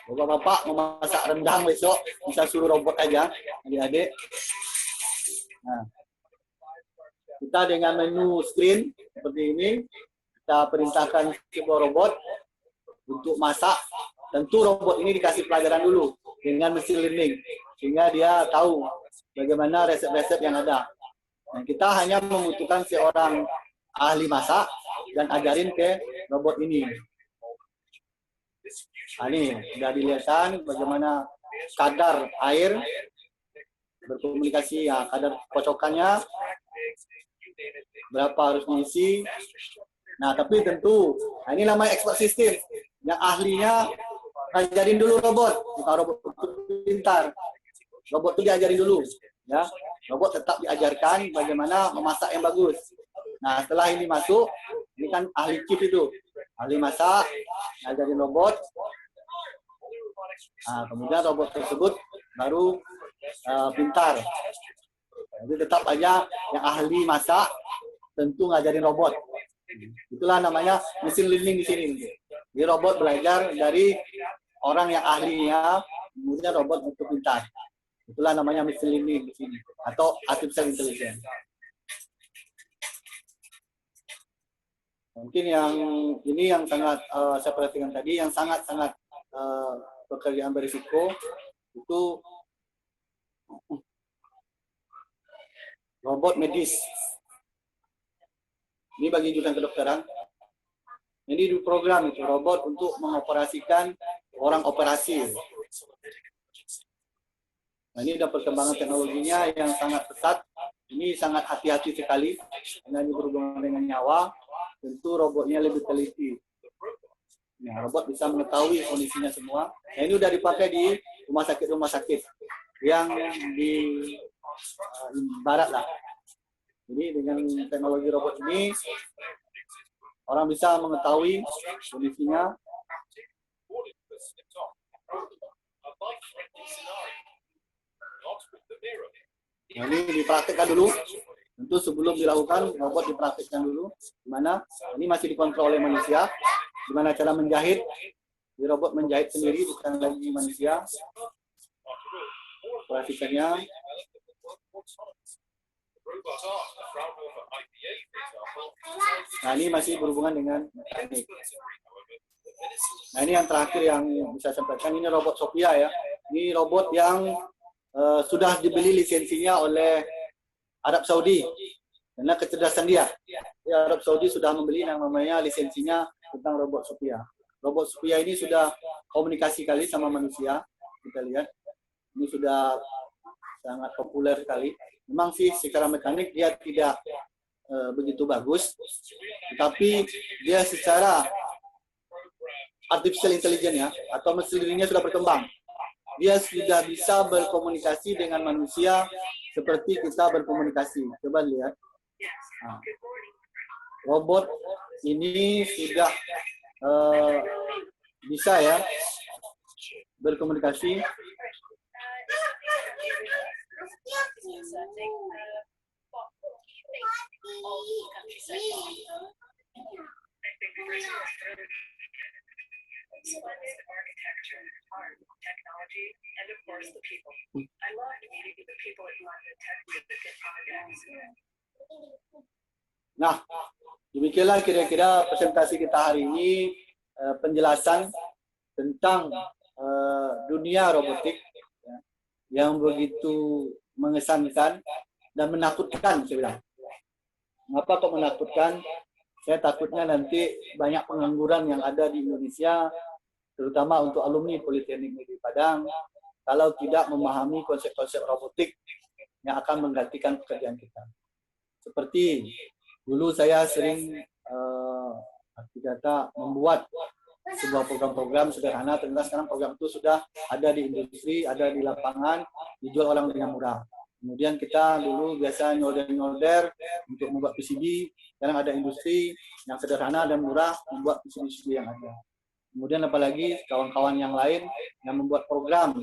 bapak-bapak mau masak rendang besok bisa suruh robot aja, adik-adik. Nah, kita dengan menu screen seperti ini, kita perintahkan sebuah robot untuk masak. Tentu robot ini dikasih pelajaran dulu dengan mesin learning, sehingga dia tahu bagaimana resep-resep yang ada. Dan kita hanya membutuhkan seorang ahli masak dan ajarin ke robot ini. Nah, ini sudah dilihatkan bagaimana kadar air berkomunikasi, ya, kadar kocokannya berapa harus diisi. Nah, tapi tentu, nah ini namanya expert system. Yang ahlinya ngajarin dulu robot, bukan robot itu pintar. Robot itu diajarin dulu, ya. Robot tetap diajarkan bagaimana memasak yang bagus. Nah, setelah ini masuk, ini kan ahli chip itu, ahli masak, ngajarin robot. Nah, kemudian robot tersebut baru pintar. Jadi tetap aja yang ahli masak tentu ngajarin robot. Itulah namanya mesin learning di sini. Jadi robot belajar dari orang yang ahlinya, kemudian robot untuk pintar. Itulah namanya mesin learning di sini atau artificial intelligence. Mungkin yang ini yang sangat saya perhatikan tadi, yang sangat-sangat pekerjaan berisiko itu robot medis. Ini bagi jurusan kedokteran. Ini di program itu robot untuk mengoperasikan orang operasi. Nah, ini ada perkembangan teknologinya yang sangat pesat. Ini sangat hati-hati sekali karena ini berhubungan dengan nyawa. Tentu robotnya lebih teliti. Nah, robot bisa mengetahui kondisinya semua. Nah, ini udah dipakai di rumah sakit yang di barat lah. Jadi dengan teknologi robot ini orang bisa mengetahui kondisinya. Nah, ini dipraktikkan dulu. Tentu sebelum dilakukan, robot dipraktikkan dulu. Dimana ini masih dikontrol oleh manusia. Gimana cara menjahit? Di robot menjahit sendiri, bukan lagi manusia. Perhatikannya. Nah, ini masih berhubungan dengan mekanik. Nah, ini yang terakhir yang bisa saya sampaikan. Ini robot Sophia ya. Ini robot yang sudah dibeli lisensinya oleh Arab Saudi karena kecerdasan dia. Arab Saudi sudah membeli yang namanya lisensinya tentang robot Sophia. Robot Sophia ini sudah komunikasi kali sama manusia. Kita lihat, ini sudah sangat populer sekali. Memang sih secara mekanik dia tidak begitu bagus, tapi dia secara artificial intelligence ya, atau mesin learning-nya sudah berkembang. Dia sudah bisa berkomunikasi dengan manusia seperti kita berkomunikasi. Coba lihat. Nah, robot ini sudah bisa ya berkomunikasi. Splendid architecture, art, technology, and of course the people. I loved meeting the people at London Tech Week in August. Nah, demikianlah kira-kira presentasi kita hari ini, penjelasan tentang dunia robotik ya, yang begitu mengesankan dan menakutkan, saya bilang. Mengapa kok menakutkan? Saya takutnya nanti banyak pengangguran yang ada di Indonesia, terutama untuk alumni Politeknik Negeri Padang, kalau tidak memahami konsep-konsep robotik yang akan menggantikan pekerjaan kita. Seperti dulu saya sering arti kata membuat sebuah program-program sederhana, ternyata sekarang program itu sudah ada di industri, ada di lapangan, dijual orang dengan murah. Kemudian kita dulu biasa nyolder-nyolder untuk membuat PCB, sekarang ada industri yang sederhana dan murah membuat PCB yang ada. Kemudian apalagi kawan-kawan yang lain yang membuat program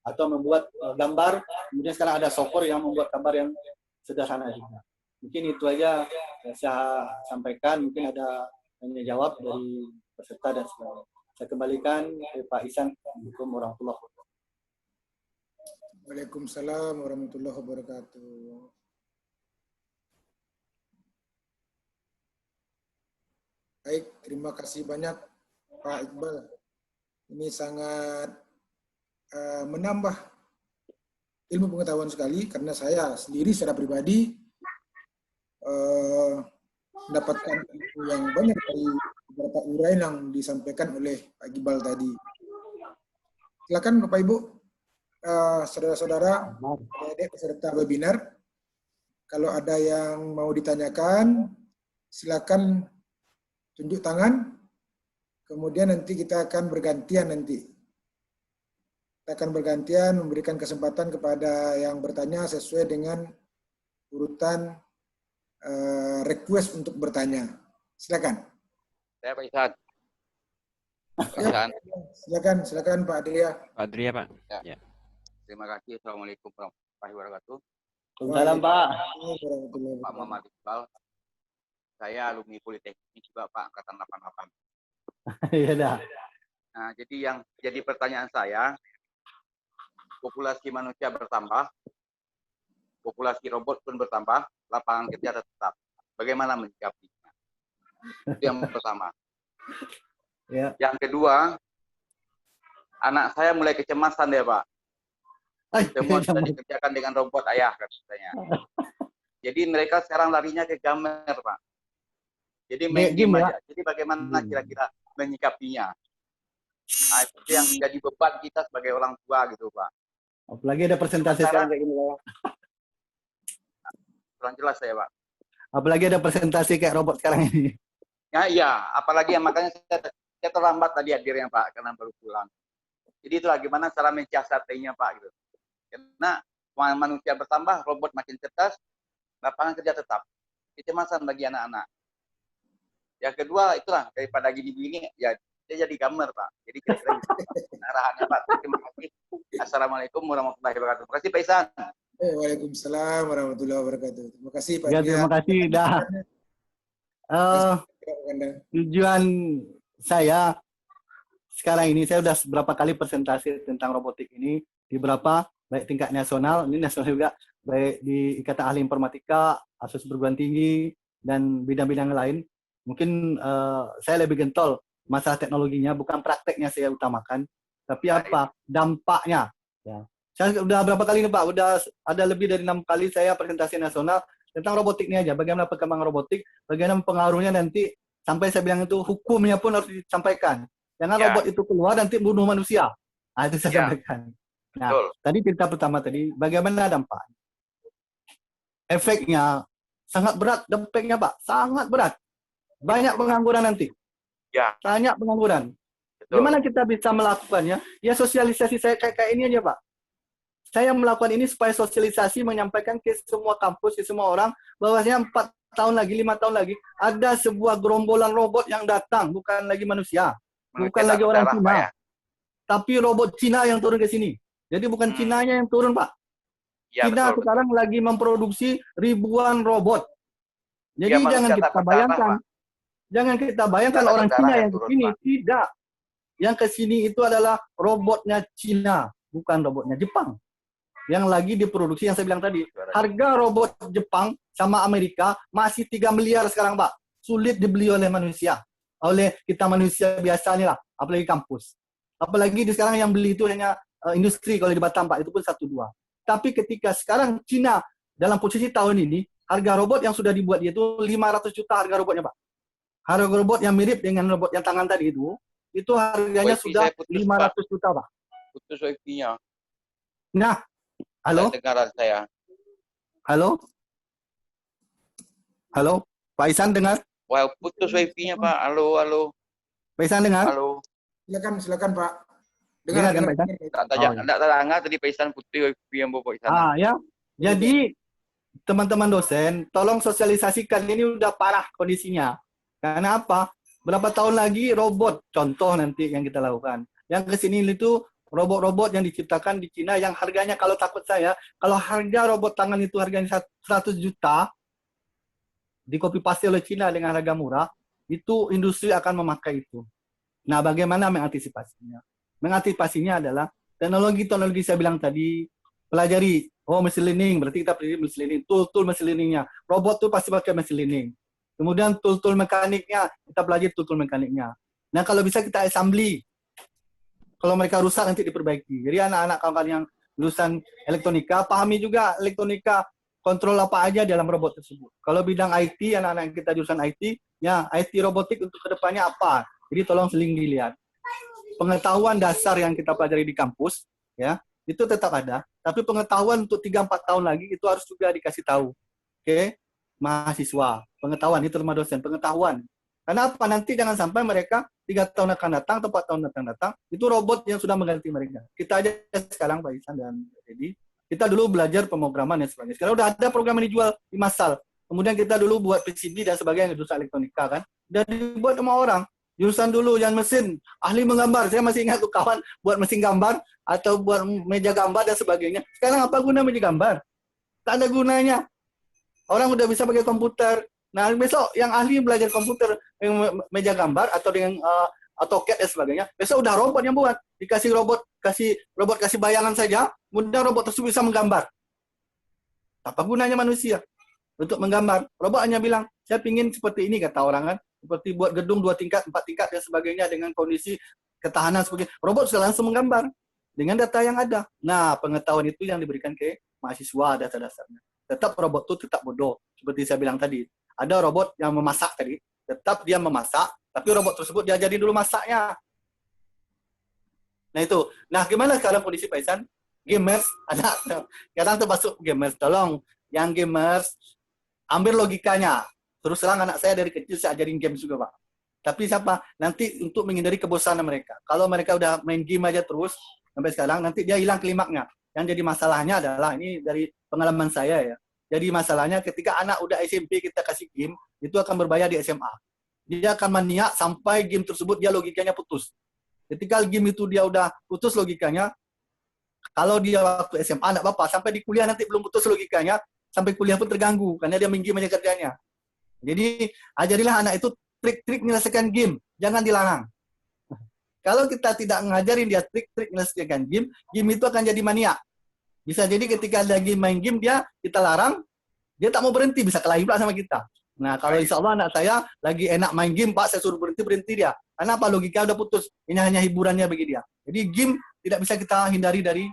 atau membuat gambar, kemudian sekarang ada software yang membuat gambar yang sederhana juga. Mungkin itu aja saya sampaikan, mungkin ada tanya jawab dari peserta dan sebagainya. Saya kembalikan ke Pak Ihsan. Assalamualaikum warahmatullahi wabarakatuh. Waalaikumsalam warahmatullahi wabarakatuh. Baik, terima kasih banyak Pak Iqbal. Ini sangat menambah ilmu pengetahuan sekali, karena saya sendiri secara pribadi mendapatkan ilmu yang banyak dari beberapa uraian yang disampaikan oleh Pak Iqbal tadi. Silakan Bapak Ibu, saudara-saudara, adik peserta webinar, kalau ada yang mau ditanyakan, silakan tunjuk tangan. Kemudian nanti kita akan bergantian nanti. Kita akan bergantian memberikan kesempatan kepada yang bertanya sesuai dengan urutan request untuk bertanya. Silakan. Saya Pak Ihsan. Pak Ihsan. Silakan Pak Adria. Pak Adria, Pak. Ya. Terima kasih. Assalamualaikum warahmatullahi wabarakatuh. Waalaikumsalam Pak. Pak Muhammad Iqbal. Saya alumni Politeknik juga Pak, angkatan 88. Iya dah. Nah, jadi pertanyaan saya, populasi manusia bertambah, populasi robot pun bertambah, lapangan kerja tetap. Bagaimana menyikapinya? Itu yang pertama. Ya. Yang kedua, anak saya mulai kecemasan deh Pak. Semua sudah dikerjakan dengan robot ayah katanya. Jadi mereka sekarang larinya ke gamer Pak. Jadi main game aja. Jadi bagaimana kira-kira menyikapinya? Nah, itu yang jadi beban kita sebagai orang tua gitu Pak. Apalagi ada presentasi sekarang kayak gini Pak. Kurang jelas saya Pak. Apalagi ada presentasi kayak robot sekarang ini. Ya iya, apalagi yang makanya saya saya terlambat tadi hadirnya Pak, karena baru pulang. Jadi itulah gimana cara mensiasatinya Pak gitu. Karena manusia bertambah, robot makin cerdas, lapangan kerja tetap. Kecemasan bagi anak-anak. Yang kedua itulah daripada gini-gini ya dia jadi gamer Pak. Jadi kira-kira gitu arahannya Pak. Terima kasih. Assalamualaikum warahmatullahi wabarakatuh. Terima kasih Pak Ihsan. Waalaikumsalam warahmatullahi wabarakatuh. Terima kasih Pak Ya, Dia. terima kasih. Dah. Tujuan saya sekarang ini, saya sudah beberapa kali presentasi tentang robotik ini di beberapa, baik tingkat nasional, ini nasional juga, baik di Ikatan Ahli Informatika, asosiasi perguruan tinggi, dan bidang-bidang lain. Mungkin saya lebih gentol masalah teknologinya, bukan prakteknya saya utamakan, tapi apa dampaknya. Ya. Saya sudah berapa kali nih Pak, udah ada lebih dari 6 kali saya presentasi nasional tentang robotik ini aja, bagaimana perkembangan robotik, bagaimana pengaruhnya nanti, sampai saya bilang itu hukumnya pun harus disampaikan. Jangan robot itu keluar nanti bunuh manusia. Nah, itu saya sampaikan. Nah, tadi cerita pertama tadi, bagaimana dampak? Efeknya sangat berat, dampaknya Pak, sangat berat. Banyak pengangguran nanti. Ya. Banyak pengangguran. Betul. Gimana kita bisa melakukannya? Ya sosialisasi saya kayak ini aja Pak. Saya melakukan ini supaya sosialisasi menyampaikan ke semua kampus, ke semua orang, bahwasanya 4 tahun lagi, 5 tahun lagi, ada sebuah gerombolan robot yang datang, bukan lagi manusia. Bukan lagi orang Cina, ya? tapi robot Cina yang turun ke sini. Jadi bukan Cinanya yang turun, Pak. Ya, Cina betul, sekarang lagi memproduksi ribuan robot. Jadi ya, jangan kita bayangkan, jangan kita bayangkan orang Cina yang ke sini. Tidak. Yang ke sini itu adalah robotnya Cina, bukan robotnya Jepang. Yang lagi diproduksi, yang saya bilang tadi. Harga robot Jepang sama Amerika masih 3 miliar sekarang, Pak. Sulit dibeli oleh manusia. Oleh kita manusia biasa nih lah, apalagi kampus. Apalagi di sekarang yang beli itu hanya industri, kalau di Batam Pak, itu pun 1-2. Tapi ketika sekarang Cina dalam posisi tahun ini, harga robot yang sudah dibuat dia itu 500 juta harga robotnya Pak. Harga robot yang mirip dengan robot yang tangan tadi itu harganya sudah 500 juta Pak. Putus wifi-nya. Nah, halo? Dengar saya. Halo? Halo? Pak Ihsan dengar? Wah, putus wifi-nya Pak. Halo, halo. Pak Ihsan dengar? Halo. Silakan Pak. Dengar kan Pak Ihsan? Tidak terangkat tadi Pak Ihsan putih wifi yang Bapak Ihsan. Ya. Jadi teman-teman dosen, tolong sosialisasikan, ini udah parah kondisinya. Karena apa? Berapa tahun lagi robot, contoh nanti yang kita lakukan. Yang kesini itu robot-robot yang diciptakan di Cina yang harganya, kalau takut saya, kalau harga robot tangan itu harganya 100 juta, di copy paste oleh Cina dengan harga murah, itu industri akan memakai itu. Nah, bagaimana mengantisipasinya? Mengantisipasinya adalah teknologi-teknologi saya bilang tadi, pelajari, machine learning, berarti kita pelajari machine learning, tool-tool machine learning-nya. Robot tuh pasti pakai machine learning. Kemudian tool-tool mekaniknya, kita pelajari tool-tool mekaniknya. Nah, kalau bisa kita assembly. Kalau mereka rusak nanti diperbaiki. Jadi anak-anak kawan-kawan yang lulusan elektronika, pahami juga elektronika, kontrol apa aja dalam robot tersebut. Kalau bidang IT, anak-anak kita jurusan IT, ya IT robotik untuk kedepannya apa? Jadi tolong seling dilihat. Pengetahuan dasar yang kita pelajari di kampus, ya itu tetap ada. Tapi pengetahuan untuk 3-4 tahun lagi itu harus juga dikasih tahu. Oke, mahasiswa, pengetahuan itu termasuk dosen, pengetahuan. Karena apa? Nanti jangan sampai mereka 3 tahun akan datang, 4 tahun akan datang, itu robot yang sudah mengganti mereka. Kita aja sekarang Pak Ihsan dan Dedi, kita dulu belajar pemrograman dan sebagainya. Sekarang udah ada program yang dijual di massal. Kemudian kita dulu buat PCB dan sebagainya, jurusan elektronika kan. Dan dibuat sama orang. Jurusan dulu yang mesin, ahli menggambar. Saya masih ingat tuh kawan buat mesin gambar atau buat meja gambar dan sebagainya. Sekarang apa guna meja gambar? Tak ada gunanya. Orang udah bisa pakai komputer. Nah, besok yang ahli belajar komputer, meja gambar atau dengan AutoCAD dan sebagainya, besok udah robot yang buat. Dikasih robot, kasih bayangan saja, kemudian robot tersebut bisa menggambar. Apa gunanya manusia untuk menggambar? Robot hanya bilang, saya pingin seperti ini, kata orang kan. Seperti buat gedung 2 tingkat, 4 tingkat, dan sebagainya dengan kondisi ketahanan sebagainya. Robot sudah langsung menggambar dengan data yang ada. Nah, pengetahuan itu yang diberikan ke mahasiswa dasar-dasarnya. Tetap robot itu tetap bodoh. Seperti saya bilang tadi. Ada robot yang memasak tadi. Tetap dia memasak, tapi robot tersebut diajarin dulu masaknya. Nah itu. Nah gimana sekarang kondisi Pak Ihsan? Gamers, sekarang termasuk gamers. Tolong, yang gamers, ambil logikanya. Terus terang anak saya dari kecil saya ajarin games juga Pak. Tapi siapa? Nanti untuk menghindari kebosanan mereka. Kalau mereka udah main game aja terus sampai sekarang, nanti dia hilang klimaknya. Yang jadi masalahnya adalah, ini dari pengalaman saya ya. Jadi masalahnya ketika anak udah SMP kita kasih game, itu akan berbahaya di SMA. Dia akan maniak sampai game tersebut dia logikanya putus. Ketika game itu dia udah putus logikanya, kalau dia waktu SMA enggak apa-apa, sampai di kuliah nanti belum putus logikanya, sampai kuliah pun terganggu karena dia main game aja kerjanya. Jadi ajarilah anak itu trik-trik menyelesaikan game, jangan dilarang. Kalau kita tidak ngajarin dia trik-trik menyelesaikan game, game itu akan jadi mania. Bisa jadi ketika lagi main game kita larang, dia tak mau berhenti, bisa kelahi pula sama kita. Nah, kalau insya Allah anak saya lagi enak main game, Pak, saya suruh berhenti dia. Karena apa? Logika udah putus. Ini hanya hiburannya bagi dia. Jadi game tidak bisa kita hindari dari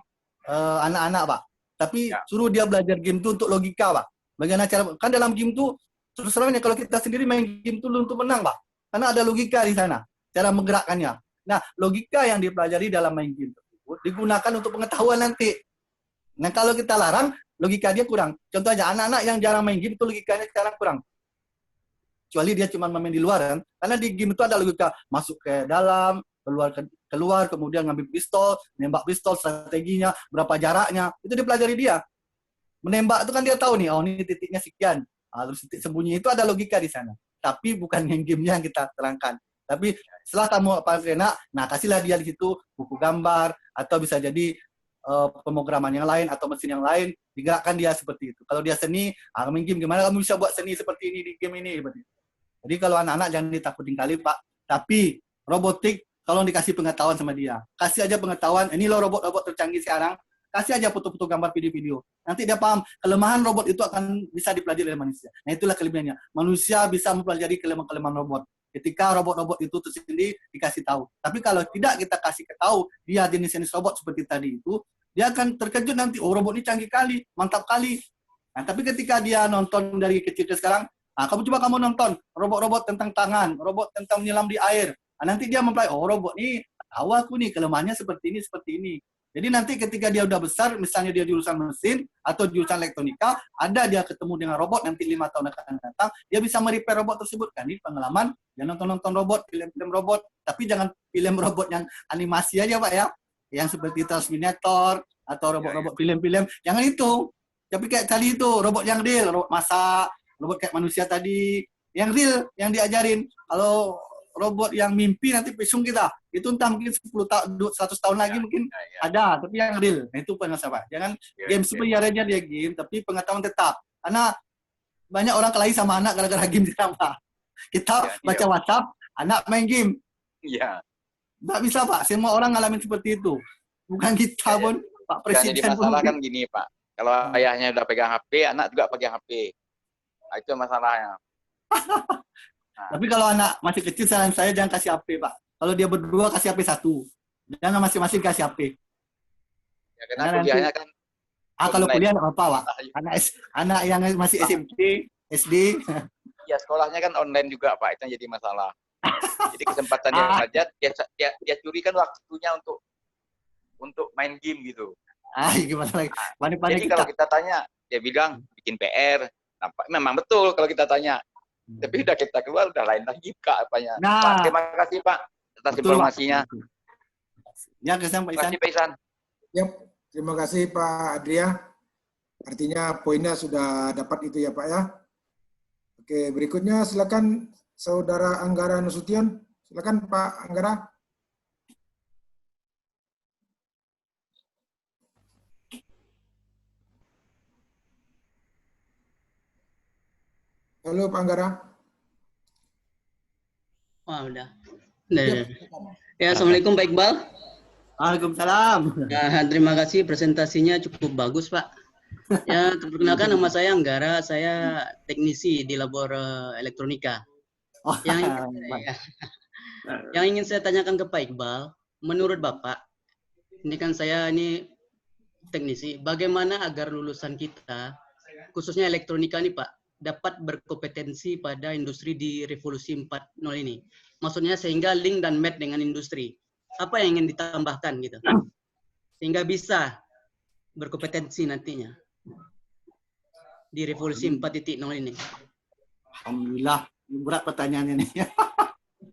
anak-anak, Pak. Tapi suruh dia belajar game itu untuk logika, Pak. Bagaimana cara, kan dalam game itu, terus terangnya kalau kita sendiri main game itu untuk menang, Pak. Karena ada logika di sana, cara menggerakkannya. Nah, logika yang dipelajari dalam main game tersebut digunakan untuk pengetahuan nanti. Nah, kalau kita larang, logika dia kurang. Contoh aja, anak-anak yang jarang main game itu logikanya sekarang kurang. Kecuali dia cuma main di luar kan. Karena di game itu ada logika masuk ke dalam, keluar, kemudian ngambil pistol, nembak pistol, strateginya, berapa jaraknya, itu dipelajari dia. Menembak itu kan dia tahu nih, oh ini titiknya sekian. Terus titik sembunyi itu ada logika di sana. Tapi bukan yang gamenya yang kita terangkan. Tapi setelah kamu kena, nah kasihlah dia di situ buku gambar, atau bisa jadi pemrograman yang lain atau mesin yang lain, digerakkan dia seperti itu. Kalau dia seni, main game gimana kamu bisa buat seni seperti ini di game ini seperti itu. Jadi kalau anak-anak jangan ditakutin kali, Pak. Tapi robotik kalau dikasih pengetahuan sama dia, kasih aja pengetahuan. Ini loh robot-robot tercanggih sekarang. Kasih aja foto-foto gambar video-video. Nanti dia paham kelemahan robot itu akan bisa dipelajari oleh manusia. Nah itulah kelebihannya. Manusia bisa mempelajari kelemahan-kelemahan robot. Ketika robot-robot itu tersendiri dikasih tahu. Tapi kalau tidak kita kasih tahu dia jenis-jenis robot seperti tadi itu, dia akan terkejut nanti. Oh robot ini canggih kali, mantap kali. Nah tapi ketika dia nonton dari kecil ke sekarang, kamu nonton robot-robot tentang tangan, robot tentang menyelam di air. Nanti dia mempelajari, oh robot ini tahu aku nih kelemahannya seperti ini, seperti ini. Jadi nanti ketika dia udah besar, misalnya dia jurusan mesin atau jurusan elektronika, ada dia ketemu dengan robot nanti 5 tahun akan datang, dia bisa merepair robot tersebut kan. Ini pengalaman, dia nonton robot, film-film robot, tapi jangan film robot yang animasi aja Pak ya, yang seperti Terminator atau robot-robot film-film, jangan itu. Tapi kayak tadi itu robot yang real, robot masak, robot kayak manusia tadi, yang real, yang diajarin. Kalau robot yang mimpi nanti pisung kita, itu entah mungkin 10 tahun, 100 tahun lagi mungkin ada, tapi yang real. Nah itu penasihat Pak. Jangan game sebenarnya dia game, tapi pengetahuan tetap. Karena banyak orang kelahi sama anak gara-gara game sekarang Pak. Kita baca WhatsApp, anak main game. Iya. Nggak bisa Pak, semua orang ngalamin seperti itu. Bukan kita pun, Pak Presiden jadi pun. masalah kan gini Pak, kalau ayahnya udah pegang HP, anak juga pegang HP. Nah, itu masalahnya. Tapi kalau anak masih kecil, saran saya jangan kasih HP, Pak. Kalau dia berdua, kasih HP 1. Jangan masing-masing kasih HP. Ya, karena kuliahnya kan. Kalau kuliah nggak apa-apa, Pak. Anak yang masih SMP, SD. Ya, sekolahnya kan online juga, Pak. Itu yang jadi masalah. Jadi kesempatan dia belajar, dia curikan waktunya untuk main game gitu. Gimana lagi? Jadi kalau kita tanya, dia bilang bikin PR. Nampak, memang betul kalau kita tanya. Tapi udah kita keluar, udah lain lagi Kak apanya. Pak, terima kasih Pak atas informasinya. Ya, terima kasih Pak Isan. Ya, terima kasih Pak Adria. Artinya poinnya sudah dapat itu ya Pak ya. Oke, berikutnya silakan Saudara Anggara Nasution. Silakan Pak Anggara. Halo Pak Anggara. Udah. Ya, Assalamualaikum Pak Iqbal. Waalaikumsalam. Ya, terima kasih presentasinya cukup bagus Pak. Ya, perkenalkan nama saya Anggara, saya teknisi di labor elektronika. Yang ingin saya tanyakan ke Pak Iqbal, menurut Bapak, ini kan saya ini teknisi, bagaimana agar lulusan kita, khususnya elektronika nih Pak, dapat berkompetensi pada industri di revolusi 4.0 ini. Maksudnya sehingga link dan match dengan industri. Apa yang ingin ditambahkan gitu? Sehingga bisa berkompetensi nantinya di revolusi 4.0 ini. Alhamdulillah, berat pertanyaannya nih.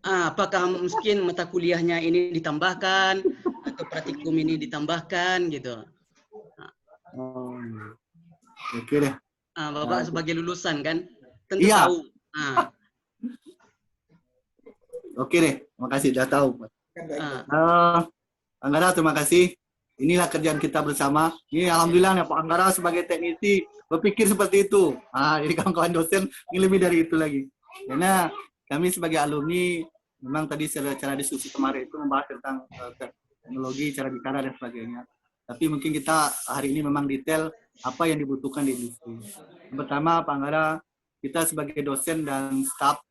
apakah mungkin mata kuliahnya ini ditambahkan atau praktikum ini ditambahkan gitu. Oh, oke deh. Bapak sebagai lulusan kan tentu Iya. tahu. Oke deh, makasih sudah tahu. Kan baik. Anggara, terima kasih. Inilah kerjaan kita bersama. Ini alhamdulillah ya Pak Anggara sebagai teknisi berpikir seperti itu. Jadi kawan-kawan dosen ini lebih dari itu lagi. Karena kami sebagai alumni memang tadi secara diskusi kemarin itu membahas tentang teknologi, cara bicara dan sebagainya. Tapi mungkin kita hari ini memang detail apa yang dibutuhkan di industri. Yang pertama, Pak Anggara, kita sebagai dosen dan staf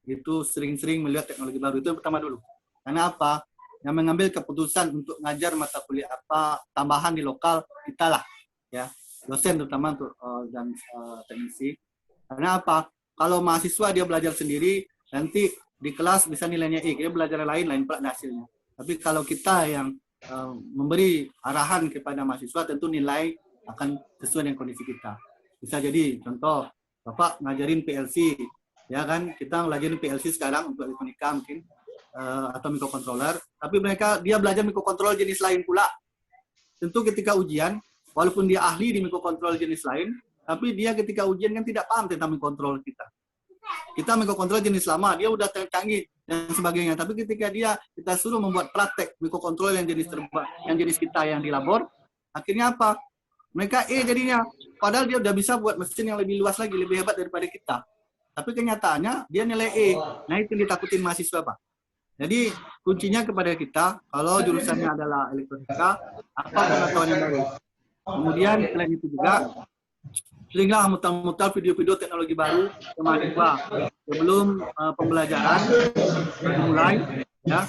itu sering-sering melihat teknologi baru. Itu yang pertama dulu. Karena apa? Yang mengambil keputusan untuk ngajar mata kuliah apa tambahan di lokal kita lah, ya, dosen terutama untuk dan teknisi. Karena apa? Kalau mahasiswa dia belajar sendiri, nanti di kelas bisa nilainya E, dia belajar lain pula hasilnya. Tapi kalau kita yang memberi arahan kepada mahasiswa, tentu nilai akan sesuai dengan kondisi kita. Bisa jadi contoh, Bapak ngajarin PLC, ya kan? Kita ngajarin PLC sekarang untuk elektronika mungkin. Atau microcontroller, tapi dia belajar microcontroller jenis lain pula. Tentu ketika ujian, walaupun dia ahli di microcontroller jenis lain, tapi dia ketika ujian kan tidak paham tentang microcontroller kita. Kita microcontroller jenis lama, dia udah canggih dan sebagainya. Tapi ketika kita suruh membuat praktek microcontroller yang jenis kita yang di labor, akhirnya apa? Mereka jadinya. Padahal dia udah bisa buat mesin yang lebih luas lagi, lebih hebat daripada kita. Tapi kenyataannya dia nilai E. Nah itu yang ditakutin mahasiswa, Pak. Jadi kuncinya kepada kita, kalau jurusannya adalah elektronika, apa pengetahuan yang baru. Kemudian selain itu juga, seringlah mutar-mutar video-video teknologi baru ke mahasiswa. Sebelum pembelajaran dimulai, ya,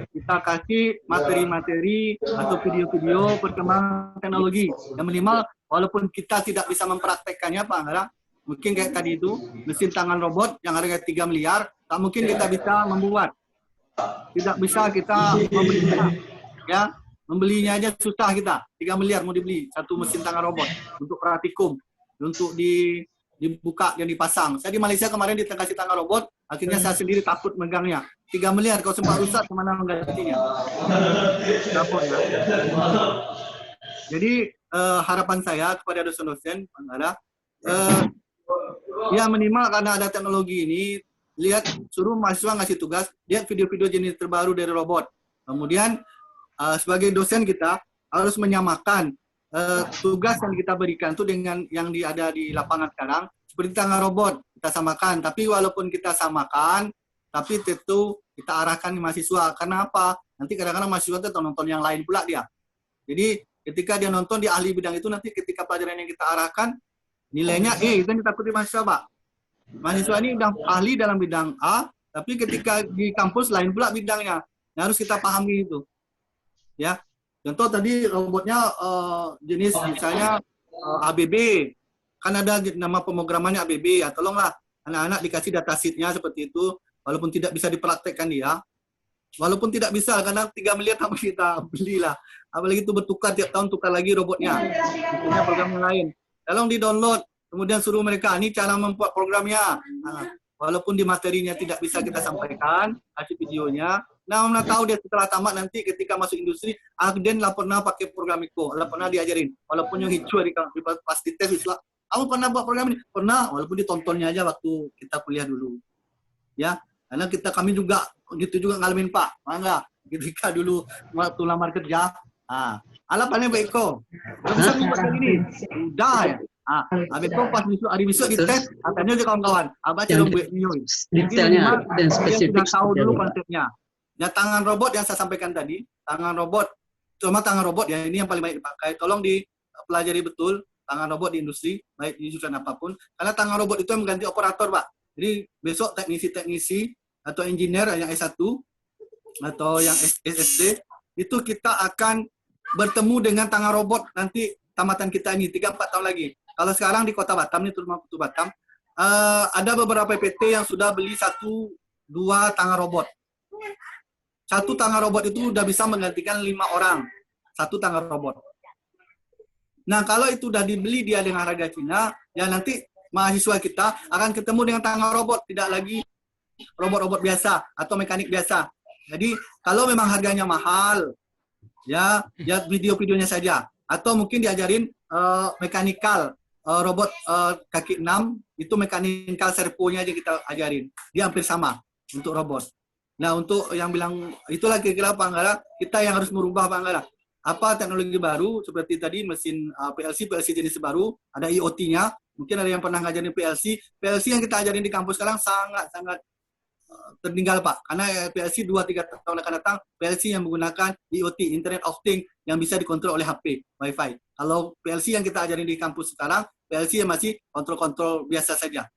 kita kasih materi-materi atau video-video perkembangan teknologi. Yang minimal, walaupun kita tidak bisa mempraktekkannya, Pak Anggara, mungkin kayak tadi itu, mesin tangan robot yang harga 3 miliar, tak mungkin kita bisa membuat. Tidak bisa kita membelinya, ya, membelinya aja susah kita. 3 miliar mau dibeli satu mesin tangan robot untuk praktikum, untuk dibuka dan dipasang. Saya di Malaysia kemarin dikasih tangan robot, akhirnya saya sendiri takut megangnya. 3 miliar kalau sempat rusak kemana menggantinya? Dapur, ya. Jadi harapan saya kepada dosen-dosen adalah ya minimal karena ada teknologi ini, lihat, suruh mahasiswa ngasih tugas, lihat video-video jenis terbaru dari robot. Kemudian sebagai dosen kita harus menyamakan tugas yang kita berikan itu dengan yang ada di lapangan sekarang. Seperti tangan robot kita samakan, tapi walaupun kita samakan, tapi tentu kita arahkan mahasiswa. Karena apa? Nanti kadang-kadang mahasiswa itu nonton yang lain pula dia. Jadi ketika dia nonton di ahli bidang itu, nanti ketika pelajaran yang kita arahkan nilainya itu yang ditakuti mahasiswa, Pak. Mahasiswa ini udah ahli dalam bidang A, tapi ketika di kampus lain pula bidangnya. Yang harus kita pahami itu. Ya. Contoh tadi robotnya jenis misalnya ABB. Kan ada nama pemrogramannya ABB. Ya, tolonglah anak-anak dikasih data sheet-nya seperti itu, walaupun tidak bisa dipraktekkan dia. Walaupun tidak bisa, karena 3 miliar sama kita belilah. Apalagi itu bertukar tiap tahun, tukar lagi robotnya. Punya program yang lain. Tolong di-download. Kemudian suruh mereka, ini cara membuat programnya. Walaupun di materinya tidak bisa kita sampaikan, kasih videonya. Nah, mana tahu dia setelah tamat nanti ketika masuk industri, Agden lah pernah pakai program itu, lah pernah diajarin. Walaupun yang hijau pasti tes, kamu pernah buat program ini? Pernah, walaupun ditontonnya aja waktu kita kuliah dulu. Ya, karena kami juga gitu juga ngalamin Pak, enggak? Ketika dulu waktu lamar kerja, alapannya Pak Eko, kamu bisa buat ini, udah ya. Habis itu pas hari besok dites, katanya aja kawan-kawan, baca dong buat nyoy. Detailnya dan spesifik. Sudah tahu dulu konsepnya. Ya, tangan robot yang saya sampaikan tadi, tangan robot, cuma tangan robot ya ini yang paling baik dipakai. Tolong dipelajari betul tangan robot di industri, baik di jurusan apapun. Karena tangan robot itu yang mengganti operator, Pak. Jadi besok teknisi-teknisi atau engineer yang S1 atau yang SSD itu kita akan bertemu dengan tangan robot nanti tamatan kita ini 3-4 tahun lagi. Kalau sekarang di Kota Batam, ini terutama Kota Batam, ada beberapa PT yang sudah beli 1-2 tangan robot. 1 tangan robot itu udah bisa menggantikan 5 orang. 1 tangan robot. Nah, kalau itu udah dibeli dia dengan harga Cina, ya nanti mahasiswa kita akan ketemu dengan tangan robot. Tidak lagi robot-robot biasa atau mekanik biasa. Jadi kalau memang harganya mahal, ya video-videonya saja. Atau mungkin diajarin mekanikal, robot kaki 6 itu mekanikal servonya aja kita ajarin. Dia hampir sama untuk robot. Nah, untuk yang bilang itulah kira-kira Pak Anggara, kita yang harus merubah Pak Anggara. Apa teknologi baru seperti tadi mesin PLC jenis baru, ada IoT-nya. Mungkin ada yang pernah ngajarin PLC yang kita ajarin di kampus sekarang sangat tertinggal Pak. Karena PLC 2-3 tahun akan datang, PLC yang menggunakan IoT, Internet of Things, yang bisa dikontrol oleh HP, Wi-Fi. Kalau PLC yang kita ajarin di kampus sekarang, PLC yang masih kontrol-kontrol biasa saja.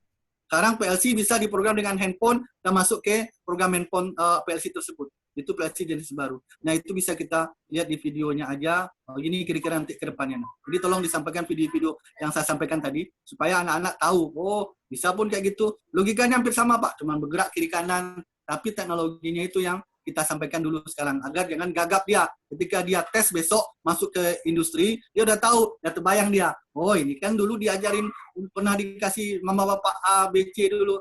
Sekarang PLC bisa diprogram dengan handphone dan masuk ke program handphone PLC tersebut. Itu PLC jenis baru. Nah, itu bisa kita lihat di videonya aja. Ini kira-kira nanti ke depannya. Jadi tolong disampaikan video-video yang saya sampaikan tadi supaya anak-anak tahu, oh bisa pun kayak gitu. Logikanya hampir sama Pak, cuma bergerak kiri kanan. Tapi teknologinya itu yang kita sampaikan dulu sekarang agar jangan gagap dia. Ketika dia tes besok masuk ke industri, dia udah tahu, udah terbayang dia. Oh ini kan dulu diajarin, pernah dikasih mama bapak A, B, C dulu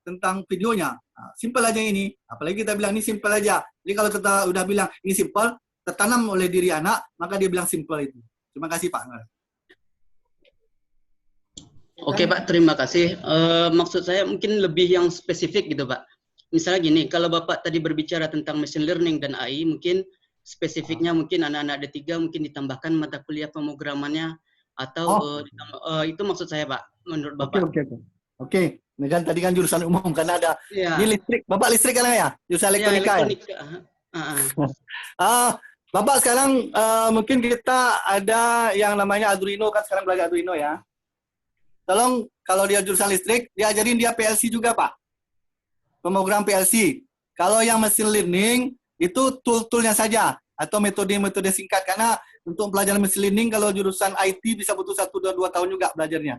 tentang videonya. Nah, simple aja ini. Apalagi kita bilang ini simple aja. Jadi kalau kita udah bilang ini simple, tertanam oleh diri anak, maka dia bilang simple itu. Terima kasih Pak. Oke Pak, terima kasih. Maksud saya mungkin lebih yang spesifik gitu Pak. Misalnya gini, kalau Bapak tadi berbicara tentang machine learning dan AI, mungkin spesifiknya mungkin anak-anak D3 mungkin ditambahkan mata kuliah pemrogramannya atau itu maksud saya Pak, menurut Bapak. Oke. Ini kan tadi kan jurusan umum karena ada ini listrik. Bapak listrik kan ya? Jurusan elektronika. Bapak sekarang mungkin kita ada yang namanya Arduino kan sekarang belajar Arduino ya. Tolong kalau dia jurusan listrik, diajarin dia PLC juga Pak. Pemrogram PLC. Kalau yang machine learning itu tool-toolnya saja atau metode-metode singkat karena untuk pelajaran machine learning kalau jurusan IT bisa butuh 1-2 tahun juga belajarnya.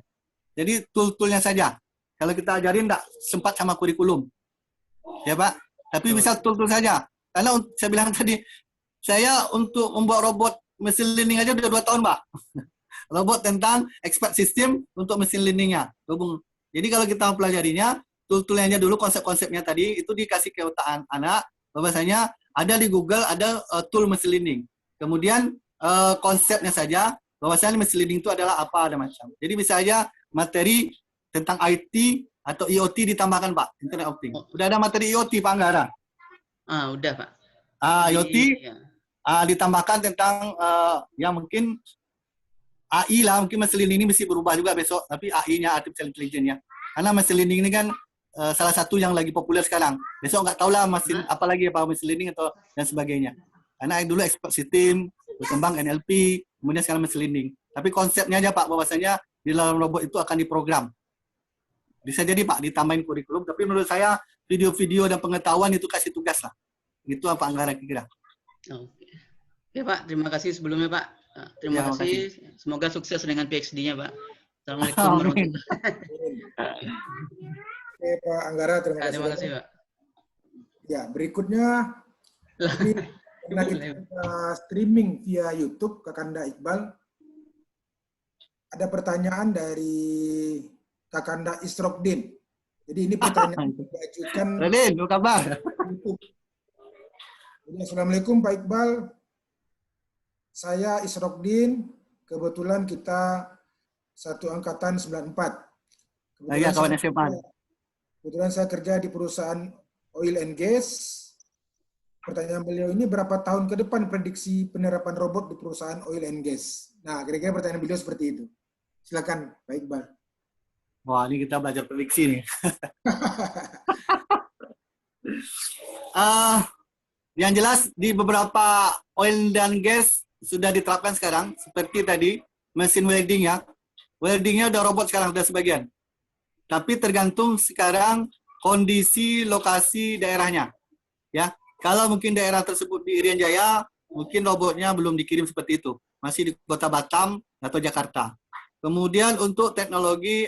Jadi tool-toolnya saja. Kalau kita ajarin tidak sempat sama kurikulum. Ya Pak, tapi bisa tool-tool saja. Karena saya bilang tadi, saya untuk membuat robot machine learning aja udah 2 tahun Pak. Robot tentang expert system untuk machine learning-nya. Jadi kalau kita pelajarinya, tool-toolnya dulu, konsep-konsepnya tadi, itu dikasih ke otak anak, bahwasanya ada di Google, ada tool machine learning. Kemudian konsepnya saja, bahwasanya machine learning itu adalah apa, ada macam. Jadi bisa aja materi tentang IT atau IoT ditambahkan Pak, Internet of Things. Udah ada materi IoT Pak Anggara? Udah Pak. IoT ditambahkan tentang ya mungkin AI lah, mungkin machine learning ini mesti berubah juga besok, tapi AI-nya, artificial intelligence ya. Karena machine learning ini kan salah satu yang lagi populer sekarang. Besok nggak tahu lah apalagi apa machine learning atau dan sebagainya. Karena dulu expert system, berkembang NLP, kemudian sekarang machine learning. Tapi konsepnya aja Pak, bahwasanya di dalam robot itu akan diprogram. Bisa jadi Pak ditambahin kurikulum, tapi menurut saya video-video dan pengetahuan itu kasih tugas lah. Itu apa Anggara kira-kira. Oke Pak, terima kasih sebelumnya Pak. Terima kasih. Semoga sukses dengan PhD-nya Pak. Assalamualaikum warahmatullahi wabarakatuh. Oke Pak Anggara, terima kasih. Terima kasih Pak. Ya, berikutnya karena kita streaming via YouTube Kakanda Iqbal, ada pertanyaan dari Kakanda Isrokdin. Jadi ini pertanyaan yang diajukan. Radin, apa kabar? YouTube. Jadi, Assalamualaikum Pak Iqbal. Saya Isrokdin. Kebetulan kita satu angkatan 94. Kebetulan saya kerja di perusahaan oil and gas. Pertanyaan beliau ini, berapa tahun ke depan prediksi penerapan robot di perusahaan oil and gas? Nah, kira-kira pertanyaan beliau seperti itu. Silakan, Pak Iqbal. Wah, ini kita belajar prediksi nih. Yang jelas di beberapa oil dan gas sudah diterapkan sekarang, seperti tadi mesin welding ya. Weldingnya udah robot sekarang, sudah sebagian. Tapi tergantung sekarang kondisi lokasi daerahnya. Ya, kalau mungkin daerah tersebut di Irian Jaya, mungkin robotnya belum dikirim seperti itu. Masih di Kota Batam atau Jakarta. Kemudian untuk teknologi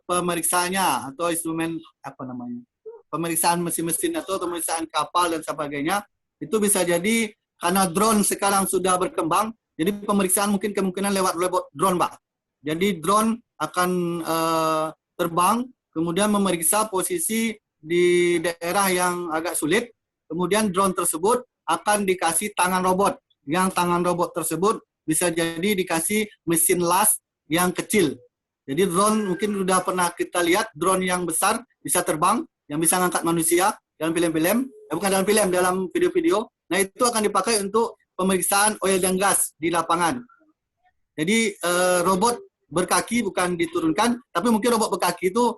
pemeriksaannya atau instrumen pemeriksaan mesin-mesin atau pemeriksaan kapal dan sebagainya, itu bisa jadi karena drone sekarang sudah berkembang, jadi pemeriksaan mungkin kemungkinan lewat drone Pak. Jadi drone akan terbang, kemudian memeriksa posisi di daerah yang agak sulit, kemudian drone tersebut akan dikasih tangan robot. Yang tangan robot tersebut bisa jadi dikasih mesin las yang kecil. Jadi drone mungkin sudah pernah kita lihat drone yang besar bisa terbang, yang bisa ngangkat manusia dalam film-film, bukan dalam film, dalam video-video. Nah itu akan dipakai untuk pemeriksaan oil dan gas di lapangan. Jadi robot berkaki bukan diturunkan, tapi mungkin robot berkaki itu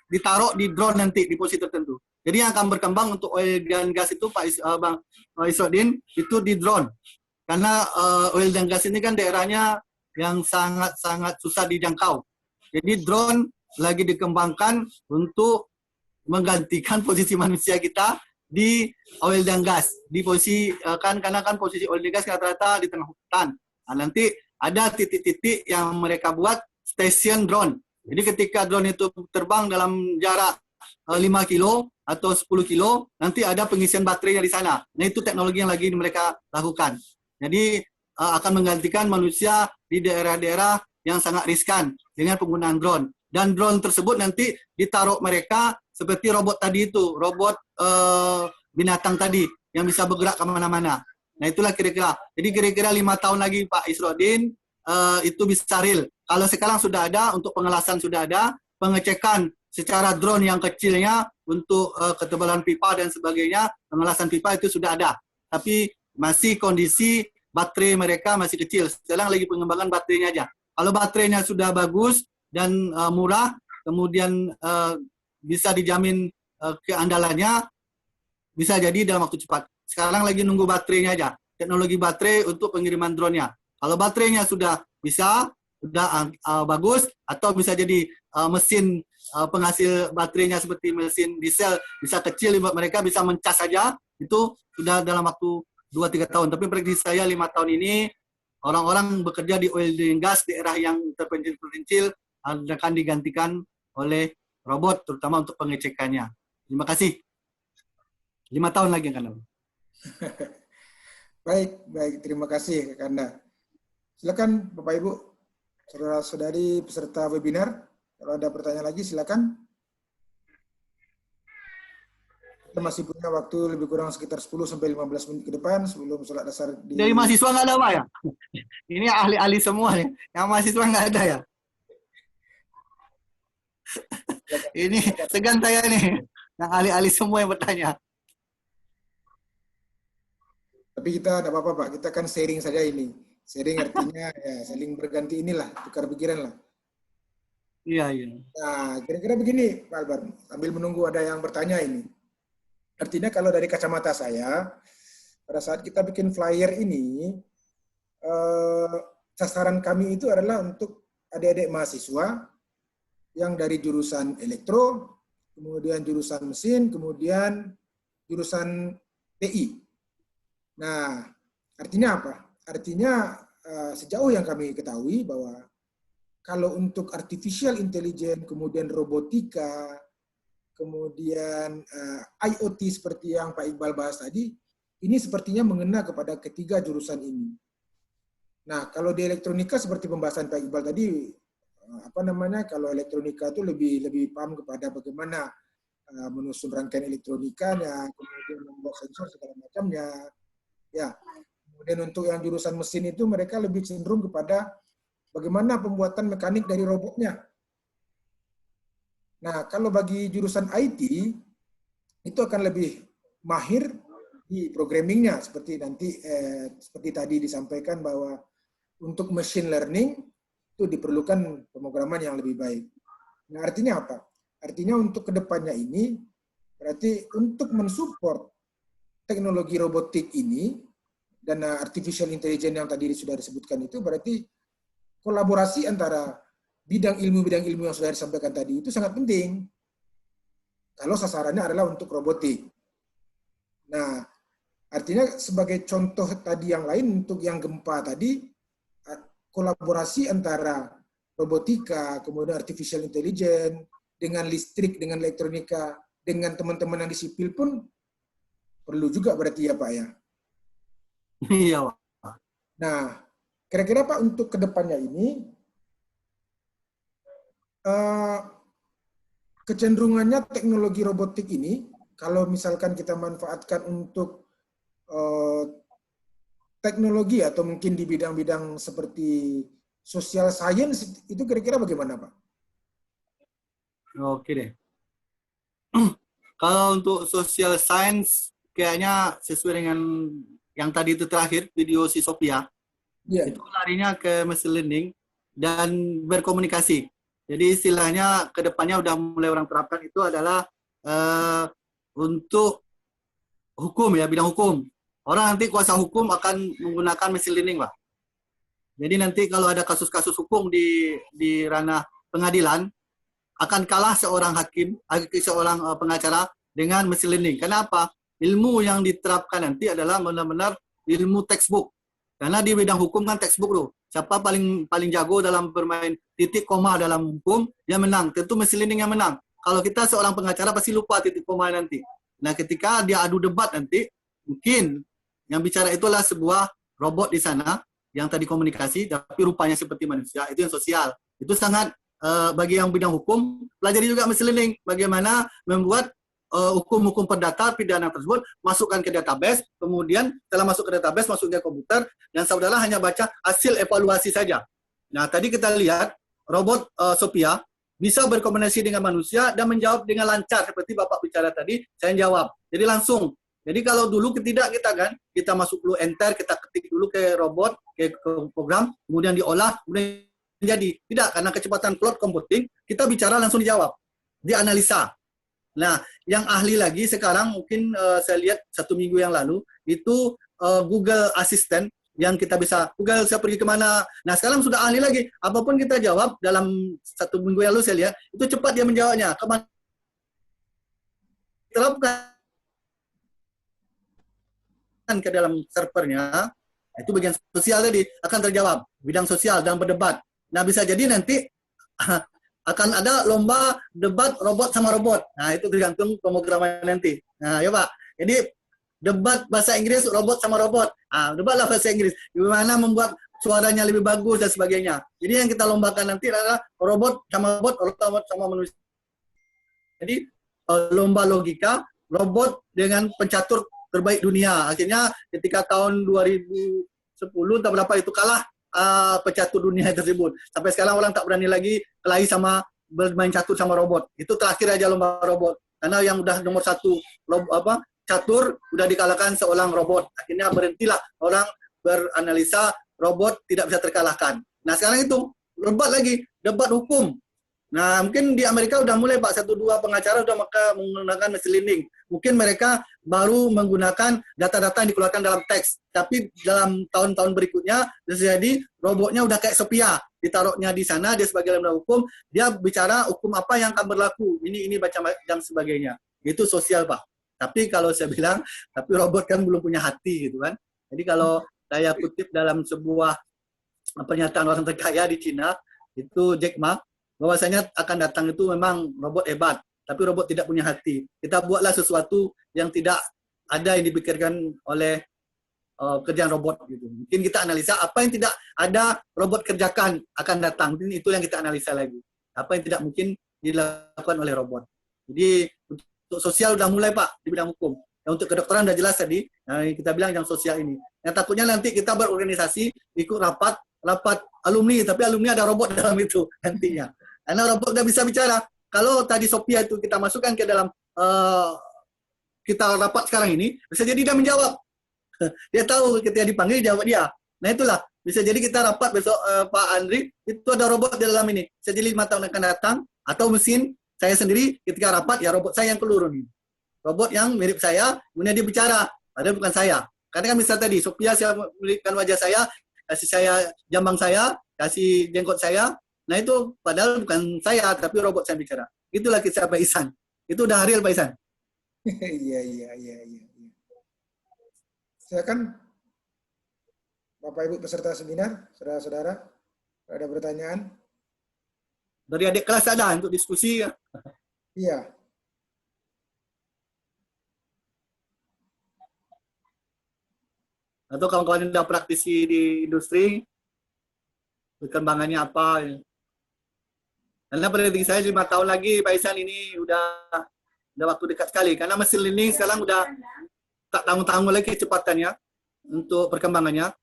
ditaruh di drone nanti di posisi tertentu. Jadi yang akan berkembang untuk oil dan gas itu Bang Isrodin itu di drone. Karena oil dan gas ini kan daerahnya yang sangat-sangat susah dijangkau. Jadi drone lagi dikembangkan untuk menggantikan posisi manusia kita di oil dan gas. Di posisi karena kan posisi oil dan gas rata-rata di tengah hutan. Nah, nanti ada titik-titik yang mereka buat stasiun drone. Jadi ketika drone itu terbang dalam jarak 5 kilo atau 10 kilo, nanti ada pengisian baterainya di sana. Nah itu teknologi yang lagi mereka lakukan. Jadi akan menggantikan manusia di daerah-daerah yang sangat riskan dengan penggunaan drone. Dan drone tersebut nanti ditaruh mereka seperti robot tadi itu, robot binatang tadi yang bisa bergerak kemana-mana. Nah itulah kira-kira. Jadi kira-kira 5 tahun lagi Pak Isrodin itu bisa real. Kalau sekarang sudah ada, untuk pengelasan sudah ada, pengecekan secara drone yang kecilnya untuk ketebalan pipa dan sebagainya, pengelasan pipa itu sudah ada. Tapi masih kondisi baterai mereka masih kecil. Sekarang lagi pengembangan baterainya aja. Kalau baterainya sudah bagus dan murah, kemudian bisa dijamin keandalannya, bisa jadi dalam waktu cepat. Sekarang lagi nunggu baterainya aja. Teknologi baterai untuk pengiriman drone-nya. Kalau baterainya sudah bisa, sudah bagus, atau bisa jadi mesin penghasil baterainya seperti mesin diesel bisa kecil, mereka bisa mencas saja, itu sudah dalam waktu 2-3 tahun. Tapi prediksi saya 5 tahun ini orang-orang bekerja di oil dan gas daerah yang terpencil-pencil akan digantikan oleh robot, terutama untuk pengecekannya. Terima kasih. 5 tahun lagi kan. Baik, terima kasih Kak Kanda. Silakan Bapak Ibu, saudara-saudari peserta webinar, kalau ada pertanyaan lagi silakan. Kita masih punya waktu lebih kurang sekitar 10-15 menit ke depan sebelum sholat asar. Dari mahasiswa nggak ada Pak ya? Ini ahli-ahli semua nih. Yang mahasiswa nggak ada ya? Ini segan saya nih. Yang ahli-ahli semua yang bertanya. Tapi kita tidak apa-apa Pak, kita kan sharing saja ini. Sharing artinya ya saling berganti inilah, tukar pikiran lah. Iya. Nah, kira-kira begini Pak Albar, sambil menunggu ada yang bertanya ini. Artinya kalau dari kacamata saya, pada saat kita bikin flyer ini, sasaran kami itu adalah untuk adik-adik mahasiswa yang dari jurusan elektro, kemudian jurusan mesin, kemudian jurusan TI. Nah, artinya apa? Artinya sejauh yang kami ketahui bahwa kalau untuk artificial intelligence, kemudian robotika, kemudian IoT seperti yang Pak Iqbal bahas tadi, ini sepertinya mengena kepada ketiga jurusan ini. Nah, kalau di elektronika seperti pembahasan Pak Iqbal tadi, kalau elektronika itu lebih paham kepada bagaimana menyusun rangkaian elektronikanya, kemudian membuat sensor segala macamnya. Ya, kemudian untuk yang jurusan mesin itu mereka lebih cenderung kepada bagaimana pembuatan mekanik dari robotnya. Nah, kalau bagi jurusan IT itu akan lebih mahir di programmingnya seperti seperti tadi disampaikan bahwa untuk machine learning itu diperlukan pemrograman yang lebih baik. Nah, artinya apa? Artinya untuk kedepannya ini berarti untuk mensupport teknologi robotik ini dan artificial intelligence yang tadi sudah disebutkan itu berarti kolaborasi antara bidang ilmu yang sudah disampaikan tadi itu sangat penting. Kalau sasarannya adalah untuk robotik. Nah, artinya sebagai contoh tadi yang lain untuk yang gempa tadi, kolaborasi antara robotika, kemudian artificial intelligence, dengan listrik, dengan elektronika, dengan teman-teman yang di sipil pun perlu juga berarti ya Pak ya? Iya Pak. Nah, kira-kira Pak untuk kedepannya ini, kecenderungannya teknologi robotik ini, kalau misalkan kita manfaatkan untuk teknologi atau mungkin di bidang-bidang seperti social science, itu kira-kira bagaimana, Pak? Oke deh. Kalau untuk social science, kayaknya sesuai dengan yang tadi itu terakhir, video si Sophia, Iya. itu larinya ke machine learning dan berkomunikasi. Jadi istilahnya ke depannya udah mulai orang terapkan itu adalah untuk hukum ya, bidang hukum. Orang nanti kuasa hukum akan menggunakan machine learning, Pak. Jadi nanti kalau ada kasus-kasus hukum di ranah pengadilan, akan kalah seorang hakim, seorang pengacara dengan machine learning. Kenapa? Ilmu yang diterapkan nanti adalah benar-benar ilmu textbook. Karena di bidang hukum kan textbook tuh. Siapa paling jago dalam bermain titik koma dalam hukum, dia menang. Tentu machine learning yang menang. Kalau kita seorang pengacara pasti lupa titik koma nanti. Nah, ketika dia adu debat nanti, mungkin yang bicara itulah sebuah robot di sana yang tadi komunikasi, tapi rupanya seperti manusia. Itu yang sosial. Itu sangat bagi yang bidang hukum, pelajari juga machine learning. Bagaimana membuat hukum-hukum perdata pidana tersebut masukkan ke database, kemudian setelah masuk ke database, masuk ke komputer, dan saudara hanya baca hasil evaluasi saja. Nah, tadi kita lihat robot Sophia bisa berkomunikasi dengan manusia dan menjawab dengan lancar seperti Bapak bicara tadi, saya jawab. Jadi langsung. Jadi kalau dulu kita kan, kita masuk dulu enter, kita ketik dulu ke robot, ke program, kemudian diolah, kemudian jadi tidak, karena kecepatan cloud computing, kita bicara langsung dijawab, dianalisa. Nah, yang ahli lagi sekarang mungkin saya lihat 1 minggu yang lalu itu Google Assistant yang kita bisa Google saya pergi kemana. Nah, sekarang sudah ahli lagi. Apapun kita jawab dalam 1 minggu yang lalu saya lihat itu cepat dia menjawabnya. Kemana terapkan ke dalam servernya, itu bagian sosial tadi akan terjawab, bidang sosial dan berdebat. Nah, bisa jadi nanti akan ada lomba debat robot sama robot. Nah, itu tergantung pemrograman nanti. Nah, ya Pak. Jadi debat bahasa Inggris robot sama robot. Nah, debatlah bahasa Inggris. Gimana membuat suaranya lebih bagus dan sebagainya. Jadi yang kita lombakan nanti adalah robot sama robot sama manusia. Jadi lomba logika robot dengan pencatur terbaik dunia. Akhirnya ketika tahun 2010 entah berapa itu kalah pecatur dunia tersebut. Sampai sekarang orang tak berani lagi kelahi sama bermain catur sama robot. Itu terakhir aja lomba robot. Karena yang udah nomor 1 catur udah dikalahkan seorang robot. Akhirnya berhentilah orang beranalisa, robot tidak bisa terkalahkan. Nah, sekarang itu debat lagi, debat hukum. Nah, mungkin di Amerika udah mulai Pak, 1-2 pengacara udah menggunakan machine learning. Mungkin mereka baru menggunakan data-data yang dikeluarkan dalam teks. Tapi dalam tahun-tahun berikutnya, bisa jadi robotnya udah kayak Sophia. Ditaruhnya di sana, dia sebagai lembaga hukum, dia bicara hukum apa yang akan berlaku. Ini baca dan sebagainya. Itu sosial Pak. Tapi kalau saya bilang, tapi robot kan belum punya hati gitu kan. Jadi kalau saya kutip dalam sebuah pernyataan orang terkaya di Cina, itu Jack Ma, bahwasanya akan datang itu memang robot hebat, tapi robot tidak punya hati. Kita buatlah sesuatu yang tidak ada yang dipikirkan oleh kerjaan robot gitu. Mungkin kita analisa apa yang tidak ada robot kerjakan akan datang. Mungkin itu yang kita analisa lagi. Apa yang tidak mungkin dilakukan oleh robot. Jadi untuk sosial udah mulai Pak di bidang hukum. Yang untuk kedokteran udah jelas tadi. Nah, kita bilang yang sosial ini. Yang takutnya nanti kita berorganisasi ikut rapat alumni, tapi alumni ada robot dalam itu nantinya. Karena robot nggak bisa bicara. Kalau tadi Sophia itu kita masukkan ke dalam kita rapat sekarang ini, bisa jadi dia menjawab. Dia tahu ketika dipanggil jawab dia. Nah itulah, bisa jadi kita rapat besok Pak Andri, itu ada robot di dalam ini. Bisa jadi 5 tahun akan datang, atau mesin saya sendiri ketika rapat, ya robot saya yang keluar nih. Robot yang mirip saya, kemudian dia bicara, padahal bukan saya. Karena kan misal tadi, Sophia saya memberikan wajah saya, kasih saya jambang saya, kasih jenggot saya. Nah itu padahal bukan saya, tapi robot saya bicara. Itulah kisah Pak Ihsan. Itu udah real Pak Ihsan. Iya. Silakan Bapak Ibu peserta seminar, saudara-saudara, ada pertanyaan? Dari adik kelas ada untuk diskusi. Iya. Atau kawan-kawan yang sudah praktisi di industri, perkembangannya apa? Karena prediksi saya 5 tahun lagi Pak Ihsan ini udah waktu dekat sekali. Karena mesin learning sekarang udah tak tanggung-tanggung lagi kecepatannya untuk perkembangannya.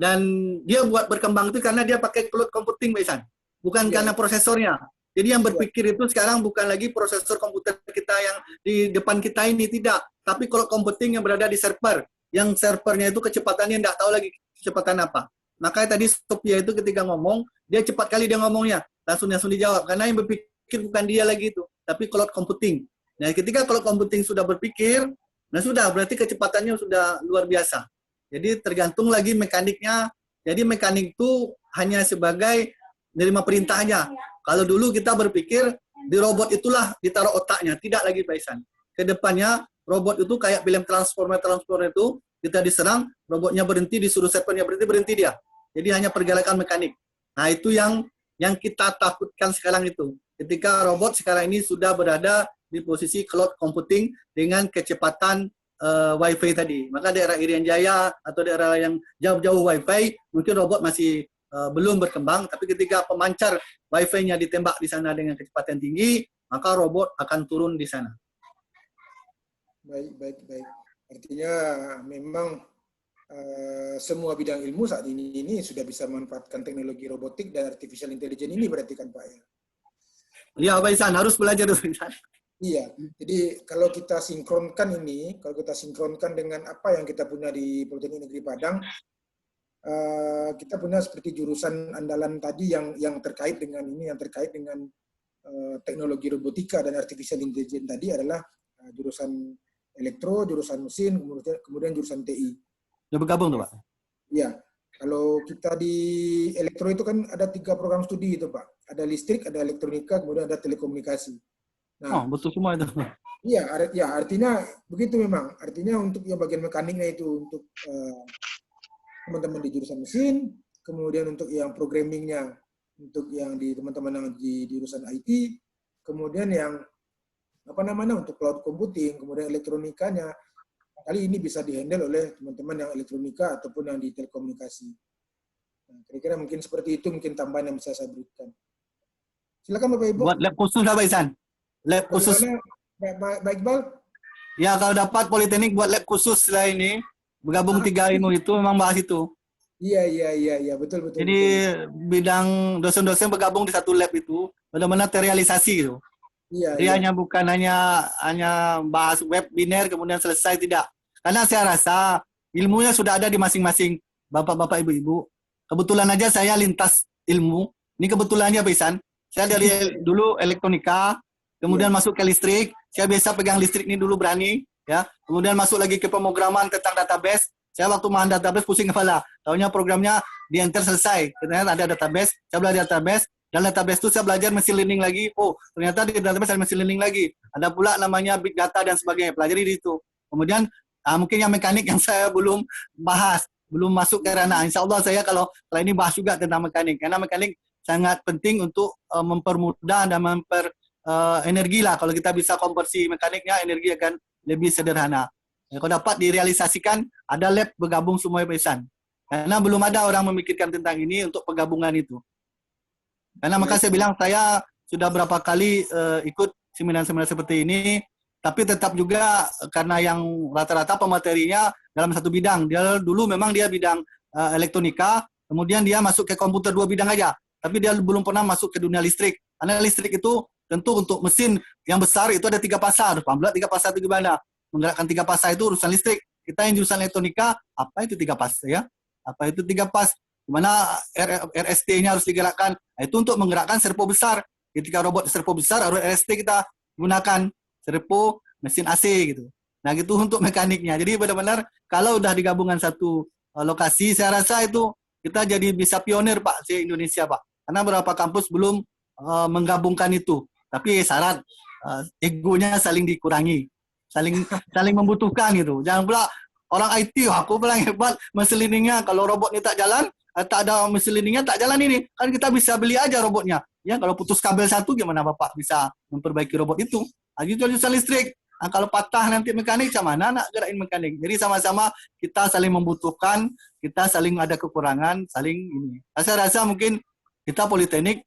Dan dia buat berkembang itu karena dia pakai cloud computing Pak Ihsan. Bukan karena prosesornya. Jadi yang berpikir itu sekarang bukan lagi prosesor komputer kita yang di depan kita ini, tidak. Tapi cloud computing yang berada di server. Yang servernya itu kecepatannya tidak tahu lagi kecepatan apa. Makanya tadi Sophia itu ketika ngomong, dia cepat kali dia ngomongnya. Langsung dijawab. Karena yang berpikir bukan dia lagi itu, tapi cloud computing. Nah, ketika cloud computing sudah berpikir, nah sudah, berarti kecepatannya sudah luar biasa. Jadi tergantung lagi mekaniknya. Jadi mekanik itu hanya sebagai menerima perintahnya. Kalau dulu kita berpikir di robot itulah ditaruh otaknya, tidak lagi Pak Ihsan. Kedepannya robot itu kayak film Transformer itu, kita diserang, robotnya berhenti, disuruh servernya berhenti dia. Jadi hanya pergerakan mekanik. Nah itu yang kita takutkan sekarang itu. Ketika robot sekarang ini sudah berada di posisi cloud computing dengan kecepatan Wi-Fi tadi. Maka daerah Irian Jaya atau daerah yang jauh-jauh Wi-Fi, mungkin robot masih belum berkembang, tapi ketika pemancar Wi-Fi-nya ditembak di sana dengan kecepatan tinggi, maka robot akan turun di sana. Baik. Artinya memang semua bidang ilmu saat ini sudah bisa memanfaatkan teknologi robotik dan artificial intelligence ini berarti kan Pak ya? Iya Pak Ihsan, harus belajar dulu. Iya, jadi kalau kita sinkronkan dengan apa yang kita punya di Politeknik Negeri Padang, kita punya seperti jurusan andalan tadi yang terkait dengan ini, yang terkait dengan teknologi robotika dan artificial intelligence tadi adalah jurusan elektro, jurusan mesin, kemudian jurusan TI. Udah bergabung tuh Pak? Iya, kalau kita di elektro itu kan ada 3 program studi itu Pak. Ada listrik, ada elektronika, kemudian ada telekomunikasi. Nah, betul semua itu. Iya, artinya begitu memang. Artinya untuk yang bagian mekaniknya itu untuk teman-teman di jurusan mesin, kemudian untuk yang programmingnya, untuk yang di teman-teman yang di jurusan IT, kemudian yang untuk cloud computing, kemudian elektronikanya, kali ini bisa dihandle oleh teman-teman yang elektronika ataupun yang di telekomunikasi. Nah, kira-kira mungkin seperti itu, mungkin tambahan yang bisa saya berikan. Silakan Bapak Ibu. Buat lab khusus Pak Ihsan. Lab khusus. Baik, Iqbal? Ya kalau dapat Politeknik buat lab khusus lah ini, bergabung 3 ilmu itu memang bahas itu. Iya, betul. Jadi bidang dosen-dosen bergabung di satu lab itu, benar-benar terrealisasi gitu. Jadi hanya bukan hanya bahas webinar kemudian selesai, tidak. Karena saya rasa ilmunya sudah ada di masing-masing bapak-bapak, ibu-ibu. Kebetulan aja saya lintas ilmu. Ini kebetulannya Pak Ihsan. Saya dari dulu elektronika, kemudian masuk ke listrik. Saya biasa pegang listrik ini dulu berani, ya. Kemudian masuk lagi ke pemrograman tentang database. Saya waktu mahan database pusing kepala. Tahunya programnya di enter selesai. Ternyata ada database. Saya belajar database. Dan database itu saya belajar machine learning lagi. Oh, ternyata di database ada machine learning lagi. Ada pula namanya big data dan sebagainya. Pelajari di itu. Kemudian mungkin yang mekanik yang saya belum bahas, belum masuk ke ranah. Insya Allah saya kalau ini bahas juga tentang mekanik. Karena mekanik sangat penting untuk mempermudah dan energi lah. Kalau kita bisa konversi mekaniknya, energi akan lebih sederhana. Kalau dapat direalisasikan, ada lab bergabung semua Pak Ihsan. Karena belum ada orang memikirkan tentang ini untuk penggabungan itu. Karena maka saya bilang saya sudah berapa kali ikut seminar-seminar seperti ini, tapi tetap juga karena yang rata-rata pematerinya dalam satu bidang. Dia dulu memang dia bidang elektronika, kemudian dia masuk ke komputer 2 bidang aja. Tapi dia belum pernah masuk ke dunia listrik. Karena listrik itu tentu untuk mesin yang besar itu ada 3 pasar. Paham 3 pasar itu gimana? Menggerakkan 3 pasar itu urusan listrik. Kita yang jurusan elektronika, apa itu 3 pas ya? Apa itu 3 pas? Dimana RST-nya harus digerakkan. Nah, itu untuk menggerakkan servo besar. Ketika robot servo besar, harus RST kita gunakan. Servo mesin AC gitu. Nah gitu untuk mekaniknya. Jadi benar-benar kalau udah digabungkan satu lokasi, saya rasa itu kita jadi bisa pionir Pak di Indonesia Pak. Karena beberapa kampus belum menggabungkan itu. Tapi syarat egonya saling dikurangi. Saling membutuhkan gitu. Jangan pula orang IT, aku paling hebat mesin learning-nya. Kalau robot ini tak jalan, tak ada mesin learning-nya, tak jalan ini. Kan kita bisa beli aja robotnya. Ya, kalau putus kabel satu, gimana Bapak bisa memperbaiki robot itu? Jurusan listrik. Nah, kalau patah nanti mekanik, macam mana nak gerakin mekanik? Jadi sama-sama kita saling membutuhkan, kita saling ada kekurangan, saling ini. Saya rasa mungkin kita Politeknik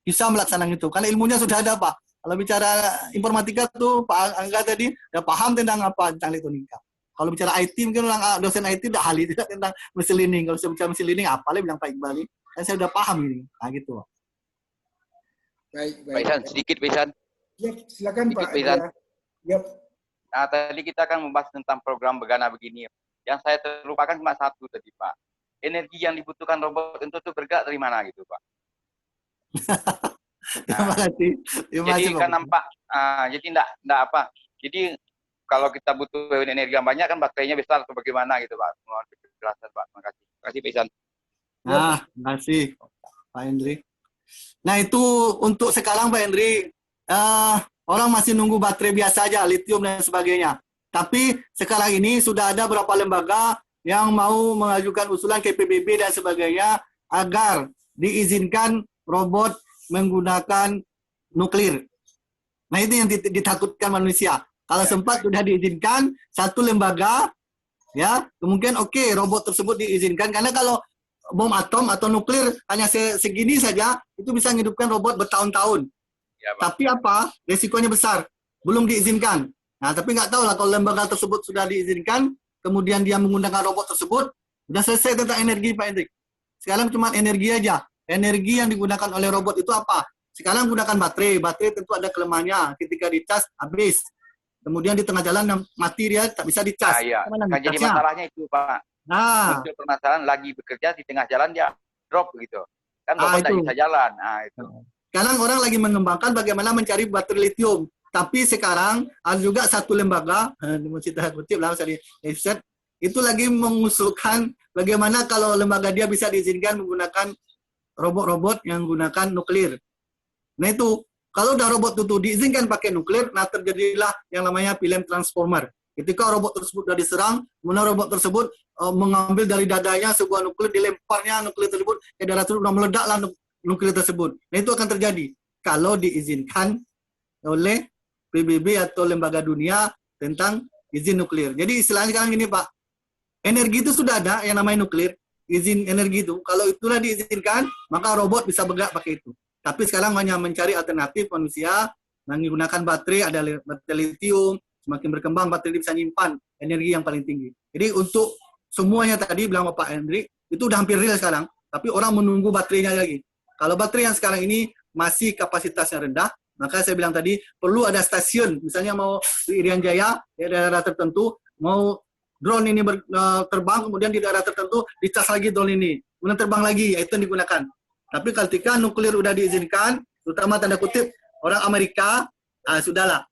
bisa melaksanakan itu. Karena ilmunya sudah ada, Pak. Kalau bicara informatika tuh Pak Angga tadi udah paham tentang apa tentang elektronika. Kalau bicara IT mungkin orang dosen IT udah ahli tidak tentang mesin learning. Kalau bicara mesin learning apa lah bilang Pak Iqbal. Dan saya udah paham ini. Nah gitu. Baik, Pak baik. Ihsan, sedikit Pak Ihsan. Ya, silakan Sedikit, Pak. Pak Ihsan. Ya, Nah, tadi kita kan membahas tentang program Begana begini. Yang saya terlupakan cuma satu tadi, Pak. Energi yang dibutuhkan robot itu tuh bergerak dari mana gitu, Pak? Terima kasih. Terima Jadi kasih, kan Pak. nampak, jadi enggak apa. Jadi kalau kita butuh energi yang banyak kan baterainya besar atau bagaimana gitu, Pak. Mohon penjelasan, Pak. Terima kasih. Terima kasih, Pak Ihsan. Nah, terima kasih Pak Hendri. Nah itu untuk sekarang Pak Hendri, orang masih nunggu baterai biasa aja, lithium dan sebagainya. Tapi sekarang ini sudah ada beberapa lembaga yang mau mengajukan usulan ke PBB dan sebagainya agar diizinkan robot menggunakan nuklir. Nah itu yang ditakutkan manusia. Kalau sempat sudah diizinkan satu lembaga, ya kemungkinan oke, robot tersebut diizinkan. Karena kalau bom atom atau nuklir hanya segini saja, itu bisa menghidupkan robot bertahun-tahun. Ya, Pak. Tapi apa? Resikonya besar. Belum diizinkan. Nah, tapi nggak tahu lah kalau lembaga tersebut sudah diizinkan, kemudian dia menggunakan robot tersebut, sudah selesai tentang energi, Pak Hendrik. Sekarang cuma energi aja. Energi yang digunakan oleh robot itu apa? Sekarang menggunakan baterai. Baterai tentu ada kelemahannya. Ketika dicas, habis. Kemudian di tengah jalan mati dia, tak bisa dicas. Nah, iya. Mana Kan jadi dicasnya? masalahnya itu, Pak. Nah, Muncul permasalahan lagi bekerja di tengah jalan dia drop gitu. Kan Ah, robot tidak itu. bisa jalan. Nah, itu. sekarang orang lagi mengembangkan bagaimana mencari baterai lithium. Tapi sekarang ada juga satu lembaga, itu lagi mengusulkan bagaimana kalau lembaga dia bisa diizinkan menggunakan robot-robot yang menggunakan nuklir. Nah itu, kalau udah robot itu diizinkan pakai nuklir, nah terjadilah yang namanya pilihan transformer. Ketika robot tersebut sudah diserang, kemudian robot tersebut mengambil dari dadanya sebuah nuklir, dilemparnya nuklir tersebut ke darat tersebut, dan meledaklah nuklir tersebut. Nah itu akan terjadi kalau diizinkan oleh PBB atau lembaga dunia tentang izin nuklir. Jadi istilahnya sekarang gini Pak, energi itu sudah ada yang namanya nuklir, izin energi itu. Kalau itulah diizinkan, maka robot bisa bergerak pakai itu. Tapi sekarang hanya mencari alternatif manusia menggunakan baterai, ada baterai lithium, semakin berkembang baterai bisa nyimpan energi yang paling tinggi. Jadi untuk semuanya tadi bilang Pak Hendri, itu udah hampir real sekarang, tapi orang menunggu baterainya lagi. Kalau baterai yang sekarang ini masih kapasitasnya rendah, maka saya bilang tadi perlu ada stasiun, misalnya mau di Irian Jaya, di daerah tertentu, mau drone ini terbang, kemudian di daerah tertentu dicas lagi drone ini, kemudian terbang lagi, itu yang digunakan. Tapi ketika nuklir udah diizinkan, terutama tanda kutip orang Amerika, sudahlah.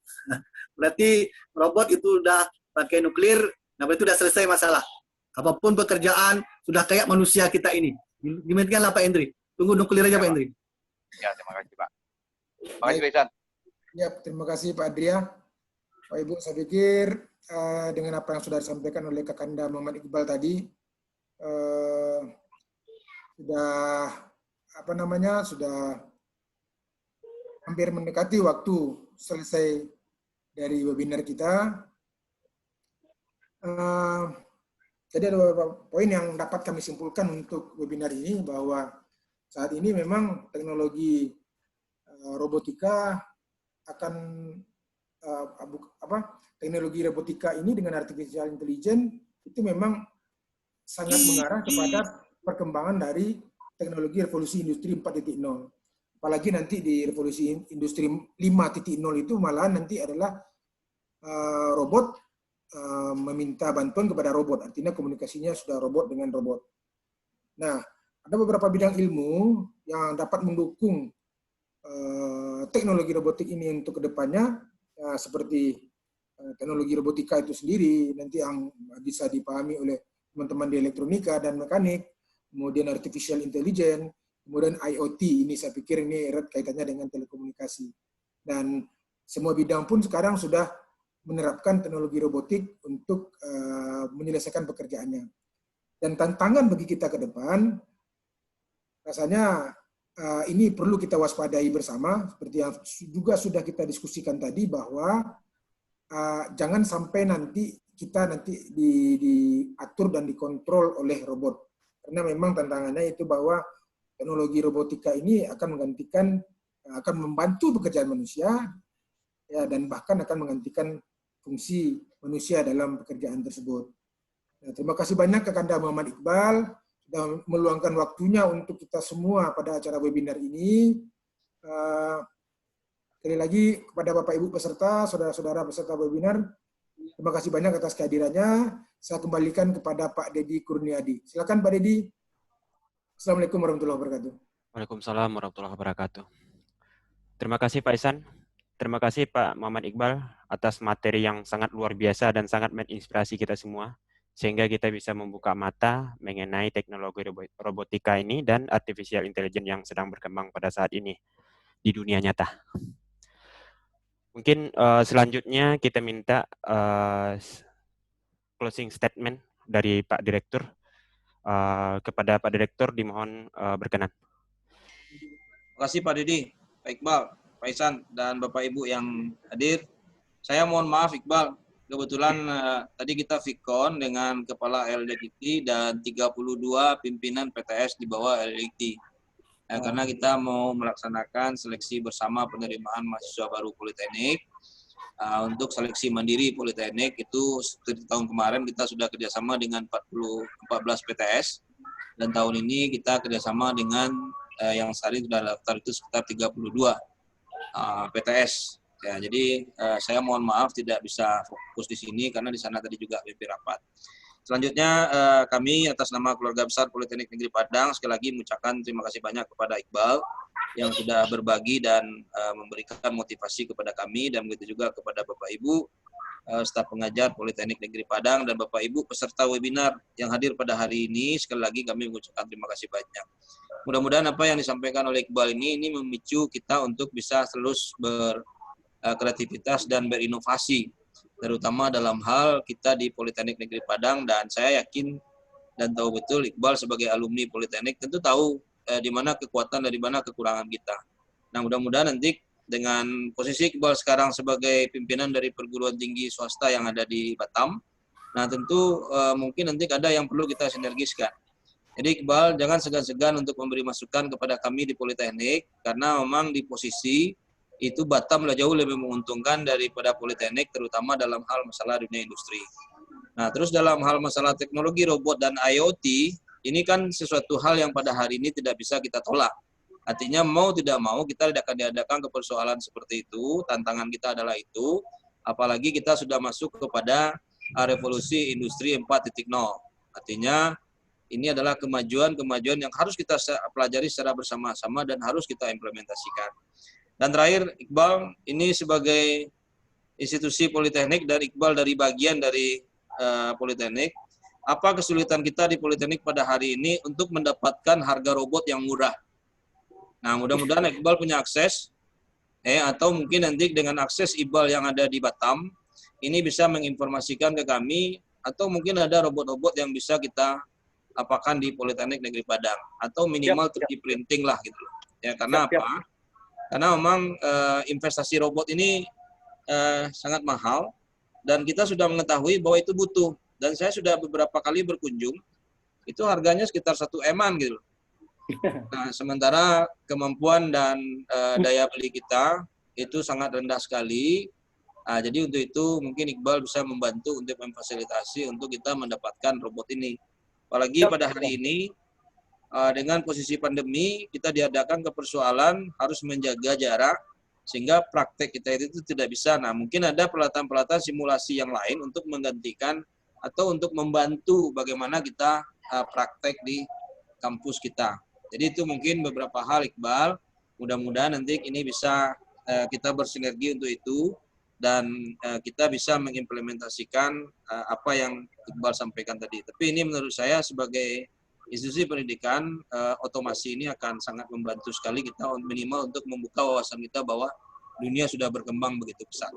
Berarti robot itu udah pakai nuklir, nah berarti udah selesai masalah. Apapun pekerjaan, sudah kayak manusia kita ini. Demikianlah Pak Hendri. Tunggu nuklir aja Pak Hendri. Ya, terima kasih, Pak. Terima kasih, Pak Ihsan. ya, terima kasih Pak Adria. Pak Ibu, saya pikir dengan apa yang sudah disampaikan oleh Kakanda Muhammad Iqbal tadi, sudah hampir mendekati waktu selesai dari webinar kita. Jadi ada beberapa poin yang dapat kami simpulkan untuk webinar ini, bahwa saat ini memang teknologi robotika akan teknologi robotika ini dengan artificial intelligence itu memang sangat mengarah kepada perkembangan dari teknologi revolusi industri 4.0. Apalagi nanti di revolusi industri 5.0 itu malah nanti adalah robot meminta bantuan kepada robot, artinya komunikasinya sudah robot dengan robot. Nah, ada beberapa bidang ilmu yang dapat mendukung teknologi robotik ini untuk kedepannya, seperti teknologi robotika itu sendiri nanti yang bisa dipahami oleh teman-teman di elektronika dan mekanik, kemudian artificial intelligence, kemudian IoT, ini saya pikir ini erat kaitannya dengan telekomunikasi. Dan semua bidang pun sekarang sudah menerapkan teknologi robotik untuk menyelesaikan pekerjaannya. Dan tantangan bagi kita ke depan, rasanya ini perlu kita waspadai bersama, seperti yang juga sudah kita diskusikan tadi, bahwa jangan sampai nanti kita diatur dan dikontrol oleh robot. Karena memang tantangannya itu bahwa teknologi robotika ini akan menggantikan akan membantu pekerjaan manusia, ya, dan bahkan akan menggantikan fungsi manusia dalam pekerjaan tersebut. Nah, terima kasih banyak Kakanda Muhammad Iqbal sudah meluangkan waktunya untuk kita semua pada acara webinar ini. Sekali lagi kepada Bapak Ibu peserta, saudara-saudara peserta webinar, terima kasih banyak atas kehadirannya. Saya kembalikan kepada Pak Dedi Kurniadi. Silakan Pak Dedi. Assalamualaikum warahmatullahi wabarakatuh. Waalaikumsalam warahmatullahi wabarakatuh. Terima kasih Pak Ihsan. Terima kasih Pak Muhammad Iqbal atas materi yang sangat luar biasa dan sangat menginspirasi kita semua, sehingga kita bisa membuka mata mengenai teknologi robotika ini dan artificial intelligence yang sedang berkembang pada saat ini di dunia nyata. Mungkin selanjutnya kita minta closing statement dari Pak Direktur. Kepada Pak Direktur dimohon berkenan. Terima kasih Pak Dedi, Pak Iqbal, Pak Ihsan, dan Bapak Ibu yang hadir. Saya mohon maaf Iqbal, kebetulan tadi kita Vicon dengan Kepala LDKT dan 32 pimpinan PTS di bawah LDKT. Karena kita mau melaksanakan seleksi bersama penerimaan mahasiswa baru Politeknik. Untuk seleksi mandiri Politeknik itu seperti tahun kemarin kita sudah kerjasama dengan 14 PTS. Dan tahun ini kita kerjasama dengan yang saat ini sudah daftar itu sekitar 32 PTS. Ya, jadi saya mohon maaf tidak bisa fokus di sini karena di sana tadi juga lebih rapat. Selanjutnya kami atas nama keluarga besar Politeknik Negeri Padang sekali lagi mengucapkan terima kasih banyak kepada Iqbal yang sudah berbagi dan memberikan motivasi kepada kami, dan begitu juga kepada Bapak Ibu staf pengajar Politeknik Negeri Padang dan Bapak Ibu peserta webinar yang hadir pada hari ini. Sekali lagi kami mengucapkan terima kasih banyak. Mudah-mudahan apa yang disampaikan oleh Iqbal ini memicu kita untuk bisa terus berkreativitas dan berinovasi, terutama dalam hal kita di Politeknik Negeri Padang. Dan saya yakin dan tahu betul Iqbal sebagai alumni Politeknik tentu tahu di mana kekuatan dan di mana kekurangan kita. Nah, mudah-mudahan nanti dengan posisi Iqbal sekarang sebagai pimpinan dari perguruan tinggi swasta yang ada di Batam, nah tentu mungkin nanti ada yang perlu kita sinergiskan. Jadi Iqbal jangan segan-segan untuk memberi masukan kepada kami di Politeknik, karena memang di posisi itu Batam jauh lebih menguntungkan daripada Politeknik, terutama dalam hal masalah dunia industri. Nah, terus dalam hal masalah teknologi robot dan IoT, ini kan sesuatu hal yang pada hari ini tidak bisa kita tolak. Artinya mau tidak mau kita tidak akan dihadapkan ke persoalan seperti itu, tantangan kita adalah itu, apalagi kita sudah masuk kepada revolusi industri 4.0. Artinya ini adalah kemajuan-kemajuan yang harus kita pelajari secara bersama-sama dan harus kita implementasikan. Dan terakhir, Iqbal, ini sebagai institusi Politeknik dan Iqbal dari bagian dari Politeknik, apa kesulitan kita di Politeknik pada hari ini untuk mendapatkan harga robot yang murah? Nah, mudah-mudahan Iqbal punya akses, atau mungkin nanti dengan akses Iqbal yang ada di Batam, ini bisa menginformasikan ke kami, atau mungkin ada robot-robot yang bisa kita apakan di Politeknik Negeri Padang, atau minimal 3D printing lah gitu. Ya, karena apa? Karena memang investasi robot ini sangat mahal, dan kita sudah mengetahui bahwa itu butuh. Dan saya sudah beberapa kali berkunjung, itu harganya sekitar 1 M-an gitu. Nah, sementara kemampuan dan daya beli kita itu sangat rendah sekali. Nah, jadi untuk itu mungkin Iqbal bisa membantu untuk memfasilitasi untuk kita mendapatkan robot ini. Apalagi pada hari ini, dengan posisi pandemi, kita dihadapkan ke persoalan harus menjaga jarak, sehingga praktek kita itu tidak bisa. Nah, mungkin ada peralatan-peralatan simulasi yang lain untuk menggantikan atau untuk membantu bagaimana kita praktek di kampus kita. Jadi itu mungkin beberapa hal Iqbal. Mudah-mudahan nanti ini bisa kita bersinergi untuk itu, dan kita bisa mengimplementasikan apa yang Iqbal sampaikan tadi. Tapi ini menurut saya sebagai institusi pendidikan, otomasi ini akan sangat membantu sekali kita minimal untuk membuka wawasan kita bahwa dunia sudah berkembang begitu besar.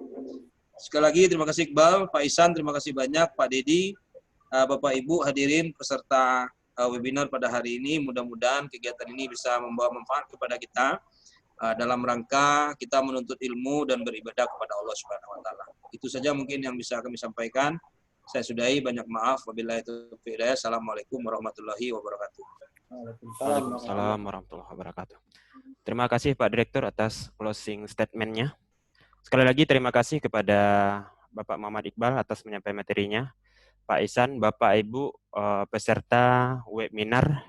Sekali lagi terima kasih Iqbal, Pak Ihsan, terima kasih banyak, Pak Dedi, Bapak Ibu hadirin peserta webinar pada hari ini. Mudah-mudahan kegiatan ini bisa membawa manfaat kepada kita dalam rangka kita menuntut ilmu dan beribadah kepada Allah Subhanahu wa taala. Itu saja mungkin yang bisa kami sampaikan. Saya sudahi, banyak maaf. Wabillahi taufiq wal hidayah. Assalamualaikum warahmatullahi wabarakatuh. Waalaikumsalam warahmatullahi wabarakatuh. Terima kasih Pak Direktur atas closing statement-nya. Sekali lagi terima kasih kepada Bapak Muhammad Iqbal atas menyampaikan materinya. Pak Ihsan, Bapak Ibu peserta webinar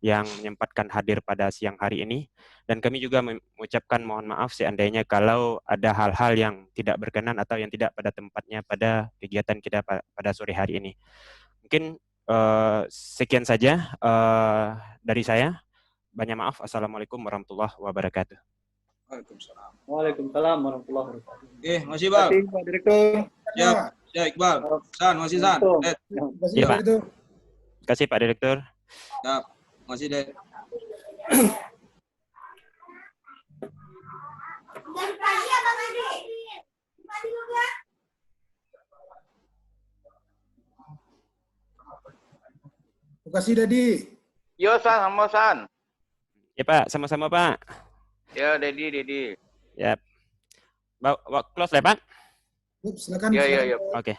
yang menyempatkan hadir pada siang hari ini. Dan kami juga mengucapkan mohon maaf seandainya kalau ada hal-hal yang tidak berkenan atau yang tidak pada tempatnya pada kegiatan kita pada sore hari ini. Mungkin sekian saja dari saya. Banyak maaf. Assalamualaikum warahmatullahi wabarakatuh. Waalaikumsalam. Waalaikumsalam warahmatullahi wabarakatuh. Oke, makasih Terima Bal. kasih Pak Direktur. Siap, siap Iqbal. San, makasih San. Ded. Terima kasih Iya, Pak Pak. itu. Terima kasih Pak Direktur. Siap, makasih Ded. Terima kasih Dedi. Yo San, sama San. Ya Pak, sama-sama Pak. Ya Dedi. Ya, close lah Pak. Silakan. Ya, silakan. ya. Oke.